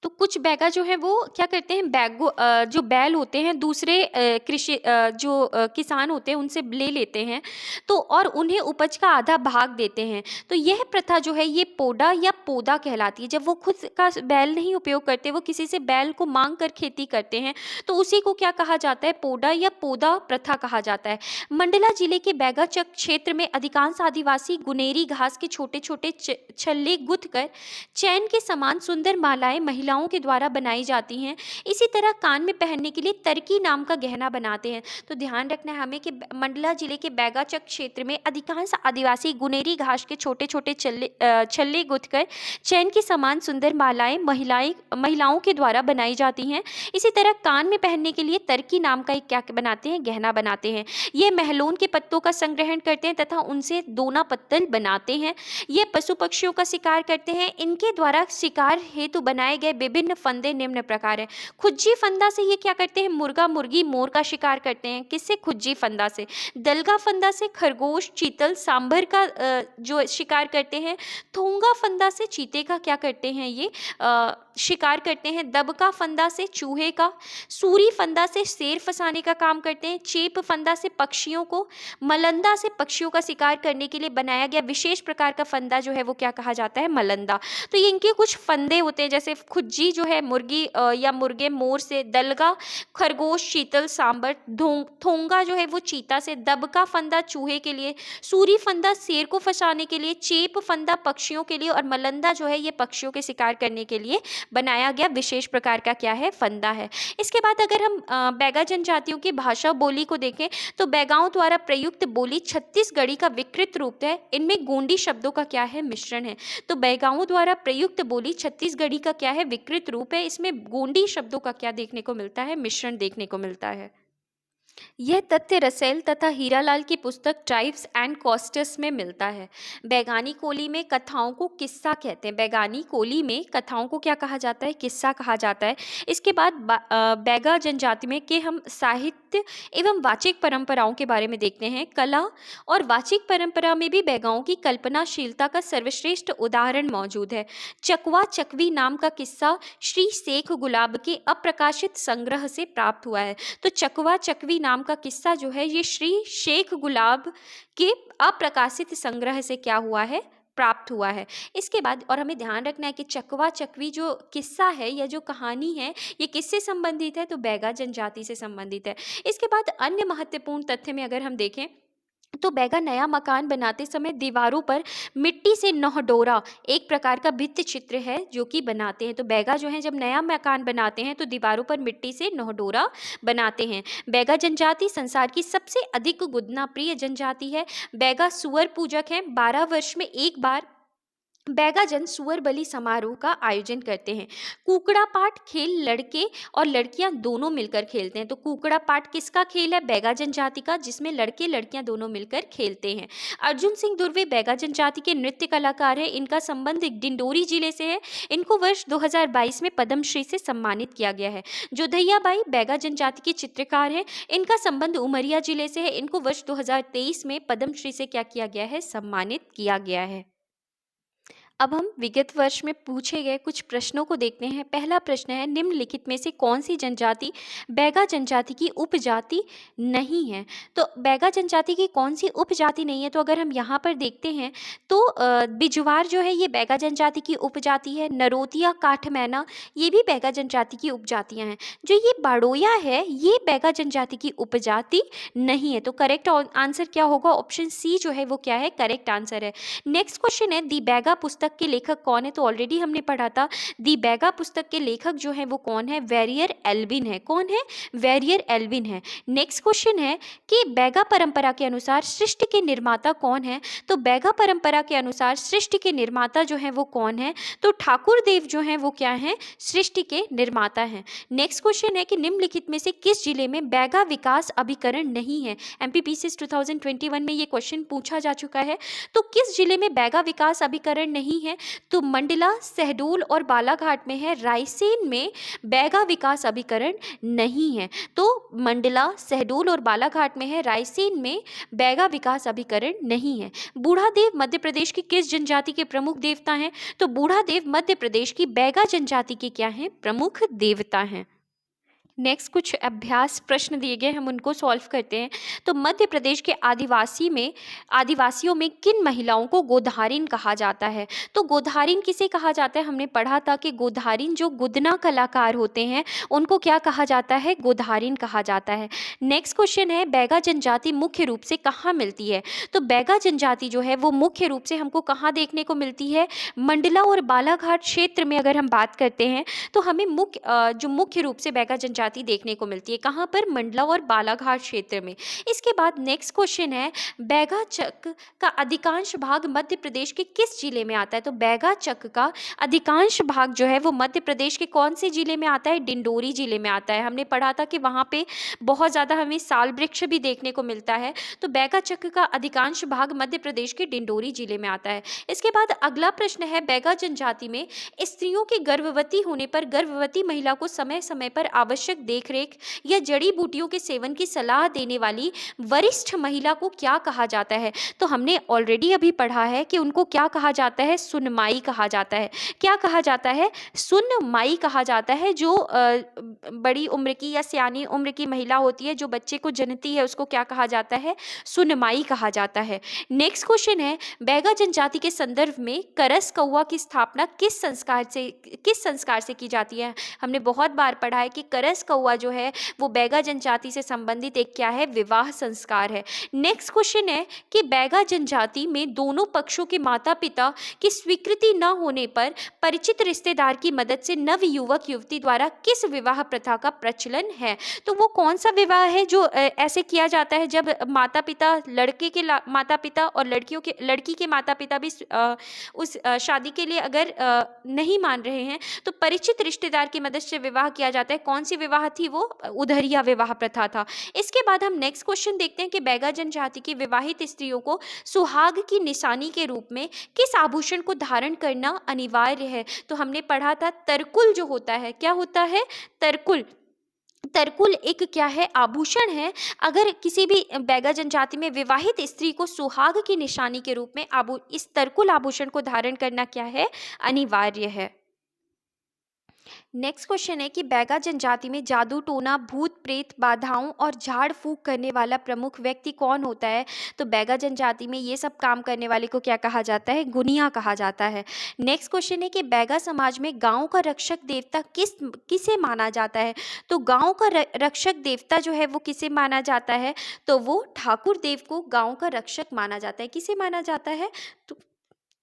Speaker 1: तो कुछ बैगा जो है वो क्या करते हैं, जो बैल होते हैं दूसरे कृषि जो किसान होते हैं उनसे ले लेते हैं, तो और उन्हें उपज का आधा भाग देते हैं। तो यह प्रथा जो है ये पोडा या पोदा कहलाती है। जब वो खुद का बैल नहीं उपयोग करते, वो किसी से बैल को मांग कर खेती करते हैं, तो उसी को क्या कहा जाता है, पोडा या पोदा प्रथा कहा जाता है। मंडला जिले के बैगाचक क्षेत्र में अधिकांश आदिवासी गुनेरी घास के छोटे छोटे छल्ले गुथ कर चैन के समान सुंदर मालाएं महिलाओं के द्वारा बनाई जाती हैं। इसी तरह कान में पहनने के लिए तरकी नाम का गहना बनाते हैं। तो ध्यान रखना है हमें कि मंडला जिले के बैगाचक क्षेत्र में अधिकांश आदिवासी गुनेरी घास के छोटे छोटे छल्ले गुथकर चैन के समान सुंदर मालाएं महिलाओं के द्वारा बनाई जाती हैं। इसी तरह कान में पहनने के लिए तरकी नाम का एक क्या बनाते हैं, गहना बनाते हैं। ये महलोन के पत्तों का संग्रहण करते हैं तथा उनसे दोना पत्तल बनाते हैं। ये पशु पक्षियों का शिकार करते हैं। इनके द्वारा शिकार हेतु बनाए गए विभिन्न फंदे निम्न प्रकार है। खुज्जी फंदा से ये क्या करते हैं, मुर्गा मुर्गी मोर का शिकार करते हैं। किससे, खुज्जी फंदा से। दलगा फंदा से खरगोश चीतल सांभर का जो शिकार करते हैं। थोंगा फंदा से चीते का क्या करते हैं, ये शिकार करते हैं। दबका फंदा से चूहे का। सूरी फंदा से शेर फंसाने का काम करते हैं। चेप फंदा से पक्षियों को। मलंदा से पक्षियों का शिकार करने के लिए बनाया गया विशेष प्रकार का फंदा जो है वो क्या कहा जाता है, मलंदा। तो ये इनके कुछ फंदे होते हैं, जैसे खुज्जी जो है मुर्गी या मुर्गे मोर से। दलगा खरगोश चीतल सांबर। थोंगा जो है वो चीता से। दबका फंदा चूहे के लिए। सूरी फंदा शेर को फंसाने के लिए। चेप फंदा पक्षियों के लिए। और मलंदा जो है ये पक्षियों के शिकार करने के लिए बनाया गया विशेष प्रकार का क्या है, फंदा है। इसके बाद अगर हम बैगा जनजातियों की भाषा बोली को देखें तो बैगाओं द्वारा प्रयुक्त बोली छत्तीसगढ़ी का विकृत रूप है। इनमें गोंडी शब्दों का क्या है, मिश्रण है। तो बैगाओं द्वारा प्रयुक्त बोली छत्तीसगढ़ी का क्या है, विकृत रूप है। इसमें गोंडी शब्दों का क्या देखने को मिलता है, मिश्रण देखने को मिलता है। यह तथ्य रसेल तथा हीरालाल की पुस्तक ट्राइब्स एंड कॉस्टस में मिलता है। बैगानी कोली में कथाओं को किस्सा कहते हैं। बैगानी कोली में कथाओं को क्या कहा जाता है, किस्सा कहा जाता है। इसके बाद बैगा जनजाति में के हम साहित्य एवं वाचिक परंपराओं के बारे में देखते हैं। कला और वाचिक परंपरा में भी बैगाओं की कल्पनाशीलता का सर्वश्रेष्ठ उदाहरण मौजूद है। चकवा चकवी नाम का किस्सा श्री शेख गुलाब के अप्रकाशित संग्रह से प्राप्त हुआ है। तो चकवा चकवी नाम का किस्सा जो है ये श्री शेख गुलाब के अप्रकाशित संग्रह से क्या हुआ है, प्राप्त हुआ है। इसके बाद और हमें ध्यान रखना है कि चकवा चकवी जो किस्सा है या जो कहानी है ये किससे संबंधित है, तो बैगा जनजाति से संबंधित है। इसके बाद अन्य महत्वपूर्ण तथ्य में अगर हम देखें तो बैगा नया मकान बनाते समय दीवारों पर मिट्टी से नहडोरा एक प्रकार का भित्ति चित्र है जो कि बनाते हैं। तो बैगा जो है जब नया मकान बनाते हैं तो दीवारों पर मिट्टी से नहडोरा बनाते हैं। बैगा जनजाति संसार की सबसे अधिक गुदना प्रिय जनजाति है। बैगा सुअर पूजक है। 12 वर्ष में एक बार बैगाजन सुअर बलि समारोह का आयोजन करते हैं। कुकड़ा पाट खेल लड़के और लड़कियां दोनों मिलकर खेलते हैं। तो कुकड़ा पाट किसका खेल है? बैगाजन जाति का, जिसमें लड़के लड़कियां दोनों मिलकर खेलते हैं। अर्जुन सिंह दुर्वे बैगाजन जाति के नृत्य कलाकार हैं। इनका संबंध डिंडोरी जिले से है। इनको वर्ष 2022 में पद्मश्री से सम्मानित किया गया है। जोधैया बाई बैगाजन जाति की चित्रकार हैं। इनका संबंध उमरिया जिले से है। इनको वर्ष 2023 में पद्मश्री से क्या किया गया है? सम्मानित किया गया है। अब हम विगत वर्ष में पूछे गए कुछ प्रश्नों को देखते हैं। पहला प्रश्न है, निम्नलिखित में से कौन सी जनजाति बैगा जनजाति की उपजाति नहीं है? तो बैगा जनजाति की कौन सी उपजाति नहीं है? तो अगर हम यहाँ पर देखते हैं तो बिजवार जो है ये बैगा जनजाति की उपजाति है। नरोतिया, काठमैना ये भी बैगा जनजाति की उपजातियाँ हैं। जो ये बाड़ोया है ये बैगा जनजाति की उपजाति नहीं है। तो करेक्ट आंसर क्या होगा? ऑप्शन सी जो है वो क्या है? करेक्ट आंसर है। नेक्स्ट क्वेश्चन है, दी बैगा पुस्तक के लेखक कौन है? तो ऑलरेडी हमने पढ़ा था। दी बैगा पुस्तक के लेखक जो है वो कौन है? वेरियर एल्विन है। कौन है? वेरियर एल्विन है। नेक्स्ट क्वेश्चन है कि बैगा परंपरा के अनुसार सृष्टि के निर्माता कौन है? तो बैगा परंपरा के अनुसार सृष्टि के निर्माता जो है वो कौन है? तो ठाकुर देव जो है वो क्या है? सृष्टि के निर्माता हैं। नेक्स्ट क्वेश्चन है कि निम्नलिखित में से किस जिले में बैगा विकास अभिकरण नहीं है? एमपीपीसीएस 2021 में ये क्वेश्चन पूछा जा चुका है। तो किस जिले में बैगा विकास अभिकरण नहीं है? तो मंडला, शहडोल और बालाघाट में है। रायसेन में बैगा विकास अभिकरण नहीं है। तो मंडला, शहडोल और बालाघाट में है। रायसेन में बैगा विकास अभिकरण नहीं है। बूढ़ादेव मध्य प्रदेश की किस जनजाति के प्रमुख देवता हैं? तो बूढ़ादेव मध्य प्रदेश की बैगा जनजाति के क्या हैं? प्रमुख देवता हैं। नेक्स्ट कुछ अभ्यास प्रश्न दिए गए, हम उनको सॉल्व करते हैं। तो मध्य प्रदेश के आदिवासियों में किन महिलाओं को गोधारिन कहा जाता है? तो गोधारिन किसे कहा जाता है? हमने पढ़ा था कि गोधारिन जो गुदना कलाकार होते हैं उनको क्या कहा जाता है? गोधारिन कहा जाता है। नेक्स्ट क्वेश्चन है, बैगा जनजाति मुख्य रूप से कहाँ मिलती है? तो बैगा जनजाति जो है वो मुख्य रूप से हमको कहाँ देखने को मिलती है? मंडला और बालाघाट क्षेत्र में अगर हम बात करते हैं तो हमें मुख्य रूप से बैगा जनजाति देखने को मिलती है। कहाँ पर? मंडला और बालाघाट क्षेत्र में। इसके बाद नेक्स्ट क्वेश्चन है, बैगा चक का अधिकांश भाग मध्य प्रदेश के किस जिले में आता है? तो बैगा चक का अधिकांश भाग जो है वो मध्य प्रदेश के कौन से जिले में आता है? डिंडोरी जिले में आता है। हमने पढ़ा था कि वहाँ पे बहुत ज़्यादा हमें साल वृक्ष भी देखने को मिलता है। तो बैगा चक का अधिकांश भाग मध्य प्रदेश के डिंडोरी जिले में आता है। इसके बाद अगला प्रश्न है, बैगा जनजाति में स्त्रियों के गर्भवती होने पर गर्भवती महिला को समय समय पर आवश्यक देखरेख या जड़ी बूटियों के सेवन की सलाह देने वाली वरिष्ठ महिला को क्या कहा जाता है? तो हमने ऑलरेडी अभी पढ़ा है कि उनको क्या कहा जाता है? सुनमाई कहा जाता है। क्या कहा जाता है? सुनमाई कहा जाता है। जो बड़ी उम्र की या सियानी उम्र की महिला होती है जो बच्चे को जनती है उसको क्या कहा जाता है? सुनमाई कहा जाता है। नेक्स्ट क्वेश्चन है, बैगा जनजाति के संदर्भ में करस कौवा की स्थापना किस संस्कार से की जाती है? हमने बहुत बार पढ़ा है कि करस कौवा जो है वो बैगा जनजाति से संबंधित एक क्या है? विवाह संस्कार है। नेक्स्ट क्वेश्चन है कि बैगा जनजाति में दोनों पक्षों के माता पिता की स्वीकृति न होने पर परिचित रिश्तेदार की मदद से नव युवक युवती द्वारा किस विवाह प्रथा का प्रचलन है? तो वो कौन सा विवाह है जो ऐसे किया जाता है जब माता पिता, लड़के के माता पिता और लड़की के माता पिता भी उस शादी के लिए अगर नहीं मान रहे हैं तो परिचित रिश्तेदार की मदद से विवाह किया जाता है। कौन सी विवाह थी? वो उधरिया विवाह प्रथा था। इसके बाद हम नेक्स्ट क्वेश्चन देखते हैं कि बैगा जनजाति की विवाहित स्त्रियों को सुहाग की निशानी के रूप में किस आभूषण को धारण करना अनिवार्य है? तो हमने पढ़ा था तरकुल जो होता है, क्या होता है? तरकुल एक क्या है? आभूषण है। अगर किसी भी बैगा जनजाति में विवाहित स्त्री को सुहाग की निशानी के रूप में इस तरकुल आभूषण को धारण करना क्या है? अनिवार्य है। नेक्स्ट क्वेश्चन है कि बैगा जनजाति में जादू टोना, भूत प्रेत, बाधाओं और झाड़ फूंक करने वाला प्रमुख व्यक्ति कौन होता है? तो बैगा जनजाति में ये सब काम करने वाले को क्या कहा जाता है? गुनिया कहा जाता है। नेक्स्ट क्वेश्चन है कि बैगा समाज में गांव का रक्षक देवता किसे माना जाता है? तो गांव का रक्षक देवता जो है वो किसे माना जाता है? तो वो ठाकुर देव को गांव का रक्षक माना जाता है। किसे माना जाता है? तो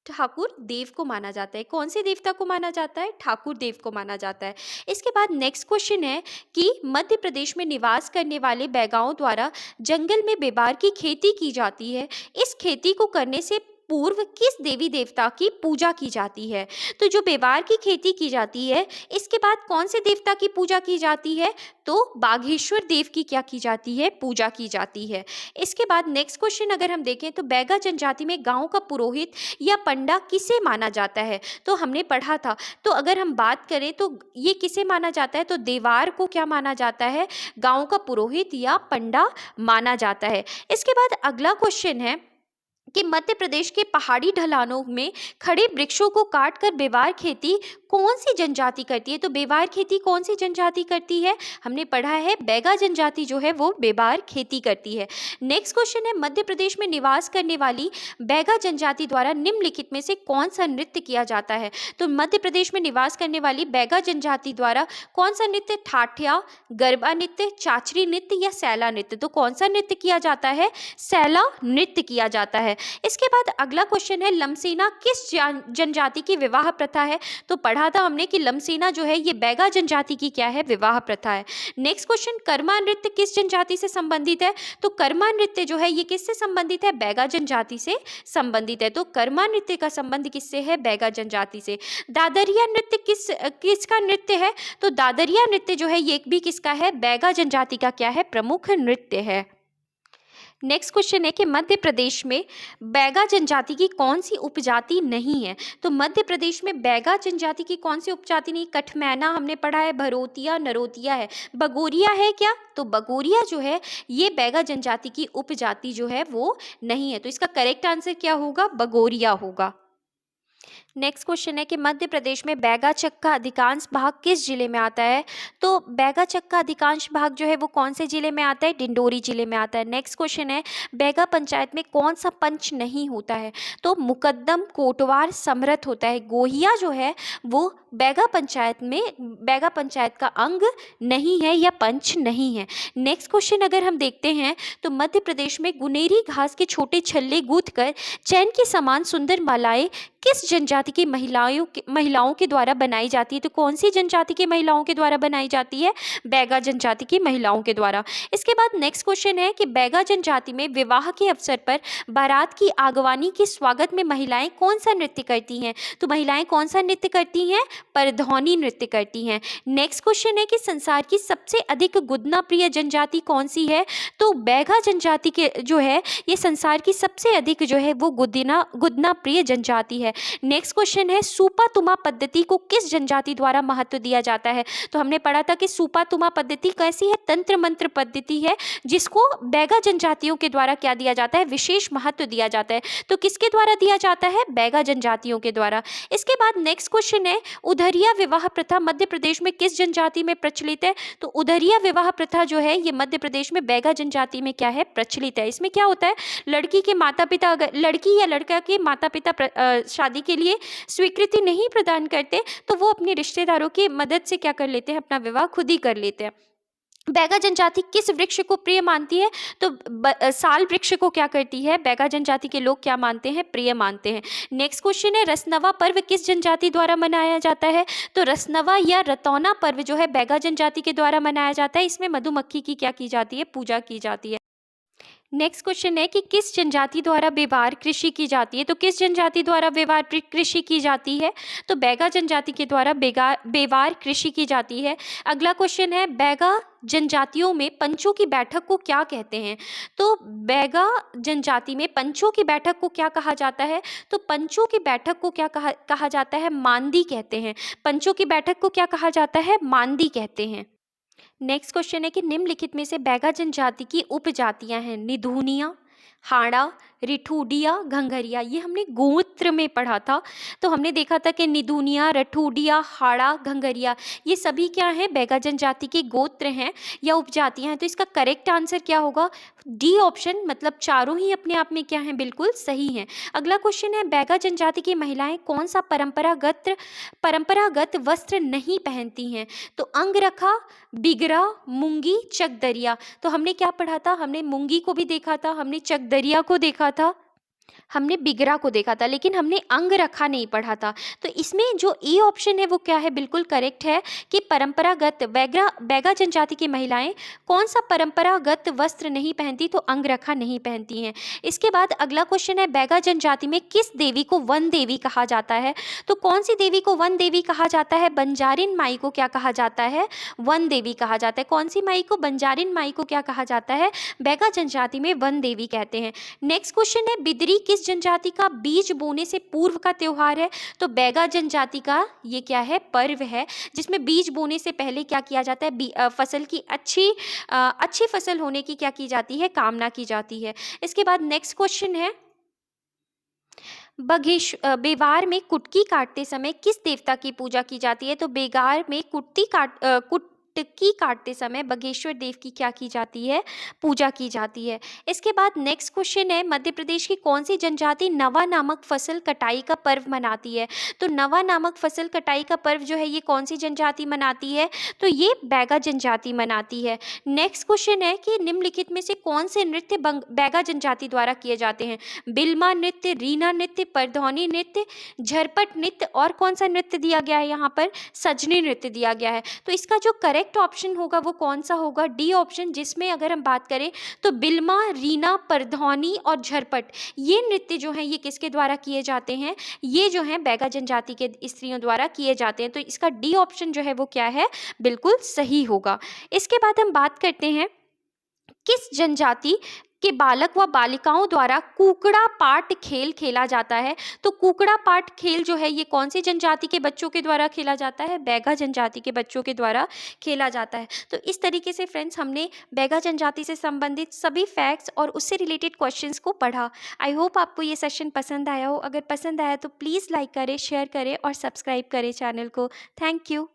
Speaker 1: ठाकुर देव को माना जाता है। कौन से देवता को माना जाता है? ठाकुर देव को माना जाता है। इसके बाद नेक्स्ट क्वेश्चन है कि मध्य प्रदेश में निवास करने वाले बैगाओं द्वारा जंगल में बेबार की खेती की जाती है। इस खेती को करने से पूर्व किस देवी देवता की पूजा की जाती है? तो जो बेवार की खेती की जाती है, इसके बाद कौन से देवता की पूजा की जाती है? तो बाघेश्वर देव की क्या की जाती है? पूजा की जाती है। इसके बाद नेक्स्ट क्वेश्चन अगर हम देखें तो बैगा जनजाति में गांव का पुरोहित या पंडा किसे माना जाता है? तो हमने पढ़ा था। तो अगर हम बात करें तो ये किसे माना जाता है? तो देवार को क्या माना जाता है? गांव का पुरोहित या पंडा माना जाता है। इसके बाद अगला क्वेश्चन है कि मध्य प्रदेश के पहाड़ी ढलानों में खड़े वृक्षों को काटकर बेवार खेती कौन सी जनजाति करती है? तो बेवार खेती कौन सी जनजाति करती है? हमने पढ़ा है बैगा जनजाति जो है वो बेवार खेती करती है। नेक्स्ट क्वेश्चन है मध्य प्रदेश में निवास करने वाली बैगा जनजाति द्वारा निम्नलिखित में से कौन सा नृत्य किया जाता है? तो मध्य प्रदेश में निवास करने वाली बैगा जनजाति द्वारा कौन सा नृत्य? ठाठिया, गरबा नृत्य, चाचरी नृत्य या सैला नृत्य? तो कौन सा नृत्य किया जाता है? सैला नृत्य किया जाता है। इसके बाद अगला क्वेश्चन है लमसेना किस जनजाति की विवाह प्रथा है? तो पढ़ा था हमने कि लमसेना जो है ये बैगा जनजाति की क्या है? विवाह प्रथा है। नेक्स्ट क्वेश्चन कर्मा नृत्य किस जनजाति से संबंधित है? तो कर्मा नृत्य जो है ये किससे संबंधित है? बैगा जनजाति से संबंधित है। तो कर्मा नृत्य का संबंध किससे है? बैगा जनजाति से। दादरिया नृत्य किसका नृत्य है? तो दादरिया नृत्य जो है ये भी किसका है? बैगा जनजाति का क्या है? प्रमुख नृत्य है। नेक्स्ट क्वेश्चन है कि मध्य प्रदेश में बैगा जनजाति की कौन सी उपजाति नहीं है? तो मध्य प्रदेश में बैगा जनजाति की कौन सी उपजाति नहीं? कठमैना हमने पढ़ा है, भरोतिया, नरोतिया है, बगोरिया है क्या? तो बगोरिया जो है ये बैगा जनजाति की उपजाति जो है वो नहीं है। तो इसका करेक्ट आंसर क्या होगा? बगोरिया होगा। नेक्स्ट क्वेश्चन है कि मध्य प्रदेश में बैगाचक का अधिकांश भाग किस जिले में आता है? तो बैगाचक का अधिकांश भाग जो है वो कौन से जिले में आता है? डिंडोरी जिले में आता है। नेक्स्ट क्वेश्चन है बैगा पंचायत में कौन सा पंच नहीं होता है? तो मुकद्दम, कोटवार, समरथ होता है। गोहिया जो है वो बैगा पंचायत का अंग नहीं है या पंच नहीं है। नेक्स्ट क्वेश्चन अगर हम देखते हैं तो मध्य प्रदेश में गुनेरी घास के छोटे छल्ले गूंथकर चैन के समान सुंदर मालाएं किस जनजाति की महिलाओं के द्वारा बनाई जाती है? तो कौन सी जनजाति की महिलाओं के द्वारा बनाई जाती है? बैगा जनजाति की महिलाओं के द्वारा। इसके बाद नेक्स्ट क्वेश्चन है कि बैगा जनजाति में विवाह के अवसर पर बारात की आगवानी के स्वागत में महिलाएं कौन सा नृत्य करती हैं? तो महिलाएं कौन सा नृत्य करती हैं? परधौनी नृत्य करती हैं। नेक्स्ट क्वेश्चन है कि संसार की सबसे अधिक गुदना प्रिय जनजाति कौन सी है? तो बैगा जनजाति के जो है ये संसार की सबसे अधिक जो है वो गुदना प्रिय जनजाति है। नेक्स्ट क्वेश्चन है सूपा तुमा पद्धति को किस जनजाति द्वारा महत्व दिया जाता है? तो हमने पढ़ा था कि सूपा तुमा पद्धति कैसी है? तंत्र मंत्र पद्धति है जिसको बैगा जनजातियों के द्वारा क्या दिया जाता है? विशेष महत्व दिया जाता है। तो किसके द्वारा दिया जाता है? बैगा जनजातियों के द्वारा। इसके बाद नेक्स्ट क्वेश्चन है उधरिया विवाह प्रथा मध्य प्रदेश में किस जनजाति में प्रचलित है? तो उधरिया विवाह प्रथा जो है ये मध्य प्रदेश में बैगा जनजाति में क्या है? प्रचलित है। इसमें क्या होता है? लड़की के माता पिता अगर लड़की या लड़का के माता पिता शादी के लिए स्वीकृति नहीं प्रदान करते तो वो अपने रिश्तेदारों की मदद से क्या कर लेते हैं? अपना विवाह खुद ही कर लेते हैं। बैगा जनजाति किस वृक्ष को प्रिय मानती है? तो साल वृक्ष को क्या करती है? बैगा जनजाति के लोग क्या मानते हैं? प्रिय मानते हैं। नेक्स्ट क्वेश्चन है रसनवा पर्व किस जनजाति द्वारा मनाया जाता है? तो रसनवा या रतौना पर्व जो है बैगा जनजाति के द्वारा मनाया जाता है। इसमें मधुमक्खी की क्या की जाती है? पूजा की जाती है। नेक्स्ट क्वेश्चन है कि किस जनजाति द्वारा बेवार कृषि की जाती है? तो किस जनजाति द्वारा बेवार कृषि की जाती है? तो बैगा जनजाति के द्वारा बेवार कृषि की जाती है। अगला क्वेश्चन है बैगा जनजातियों में पंचों की बैठक को क्या कहते हैं? तो बैगा जनजाति में पंचों की बैठक को क्या कहा जाता है? तो पंचों की बैठक को क्या कहा जाता है? मांदी कहते हैं। पंचों की बैठक को क्या कहा जाता है? मांदी कहते हैं। नेक्स्ट क्वेश्चन है कि निम्नलिखित में से बैगा जनजाति की उपजातियां हैं निधुनिया, हाड़ा, रिठूडिया, घंघरिया। ये हमने गोत्र में पढ़ा था। तो हमने देखा था कि निधुनिया, रठूडिया, हाड़ा, घंघरिया ये सभी क्या हैं? बैगा जनजाति के गोत्र हैं या उपजातियां हैं। तो इसका करेक्ट आंसर क्या होगा? डी ऑप्शन, मतलब चारों ही अपने आप में क्या हैं? बिल्कुल सही हैं। अगला क्वेश्चन है बैगा जनजाति की महिलाएं कौन सा परंपरागत वस्त्र नहीं पहनती हैं? तो अंगरखा, बिगरा, मूंगी, चकदरिया। तो हमने क्या पढ़ा था? हमने मूंगी को भी देखा था, हमने चकदरिया को देखा था। हमने बिगरा को देखा था, लेकिन हमने अंग रखा नहीं पढ़ा था। तो इसमें जो ए ऑप्शन है वो क्या है, बिल्कुल करेक्ट है कि परंपरागत बैगा जनजाति की महिलाएं कौन सा परंपरागत वस्त्र नहीं पहनती, तो अंग रखा नहीं पहनती हैं। इसके बाद अगला क्वेश्चन है, बैगा जनजाति में किस देवी को वन देवी कहा जाता है? तो कौन सी देवी को वन देवी कहा जाता है? बंजारिन माई को क्या कहा जाता है? वन देवी कहा जाता है। कौन सी माई को? बंजारिन माई को क्या कहा जाता है? बैगा जनजाति में वन देवी कहते हैं। नेक्स्ट क्वेश्चन है, बिदरी किस जनजाति का बीज बोने से पूर्व का त्योहार है? तो बैगा जनजाति का ये क्या है, पर्व है, जिसमें बीज बोने से पहले क्या किया जाता है, फसल की अच्छी फसल होने की क्या की जाती है, कामना की जाती है। इसके बाद नेक्स्ट क्वेश्चन है, बेवार में कुटकी काटते समय किस देवता की पूजा की जाती है? तो बेगार में कुटकी काटते समय बघेश्वर देव की क्या की जाती है, पूजा की जाती है। इसके बाद नेक्स्ट क्वेश्चन है, मध्य प्रदेश की कौन सी जनजाति नवा नामक फसल कटाई का पर्व मनाती है? तो नवा नामक फसल कटाई का पर्व जो है ये कौन सी जनजाति मनाती है? तो ये बैगा जनजाति मनाती है। नेक्स्ट क्वेश्चन है कि निम्नलिखित में से कौन से नृत्य बैगा जनजाति द्वारा किए जाते हैं? बिल्मा नृत्य, रीना नृत्य, परधौनी नृत्य, झरपट नृत्य, और कौन सा नृत्य दिया गया है यहाँ पर? सजनी नृत्य दिया गया है। तो इसका जो करेक्ट ऑप्शन होगा वो कौन सा होगा? डी ऑप्शन, जिसमें अगर हम बात करें तो बिल्मा, रीना, परधौनी और झरपट, ये नृत्य जो हैं ये किसके द्वारा किए जाते हैं? ये जो हैं बैगा जनजाति के स्त्रियों द्वारा किए जाते हैं। तो इसका डी ऑप्शन जो है वो क्या है, बिल्कुल सही होगा। इसके बाद हम बात करते हैं, किस जनजाति के बालक व बालिकाओं द्वारा कुकड़ा पाट खेल खेला जाता है? तो कुकड़ा पाट खेल जो है ये कौन सी जनजाति के बच्चों के द्वारा खेला जाता है? बैगा जनजाति के बच्चों के द्वारा खेला जाता है। तो इस तरीके से फ्रेंड्स हमने बैगा जनजाति से संबंधित सभी फैक्ट्स और उससे रिलेटेड क्वेश्चंस को पढ़ा। आई होप आपको ये सेशन पसंद आया हो। अगर पसंद आया तो प्लीज़ लाइक करें, शेयर करें और सब्सक्राइब करें चैनल को। Thank you.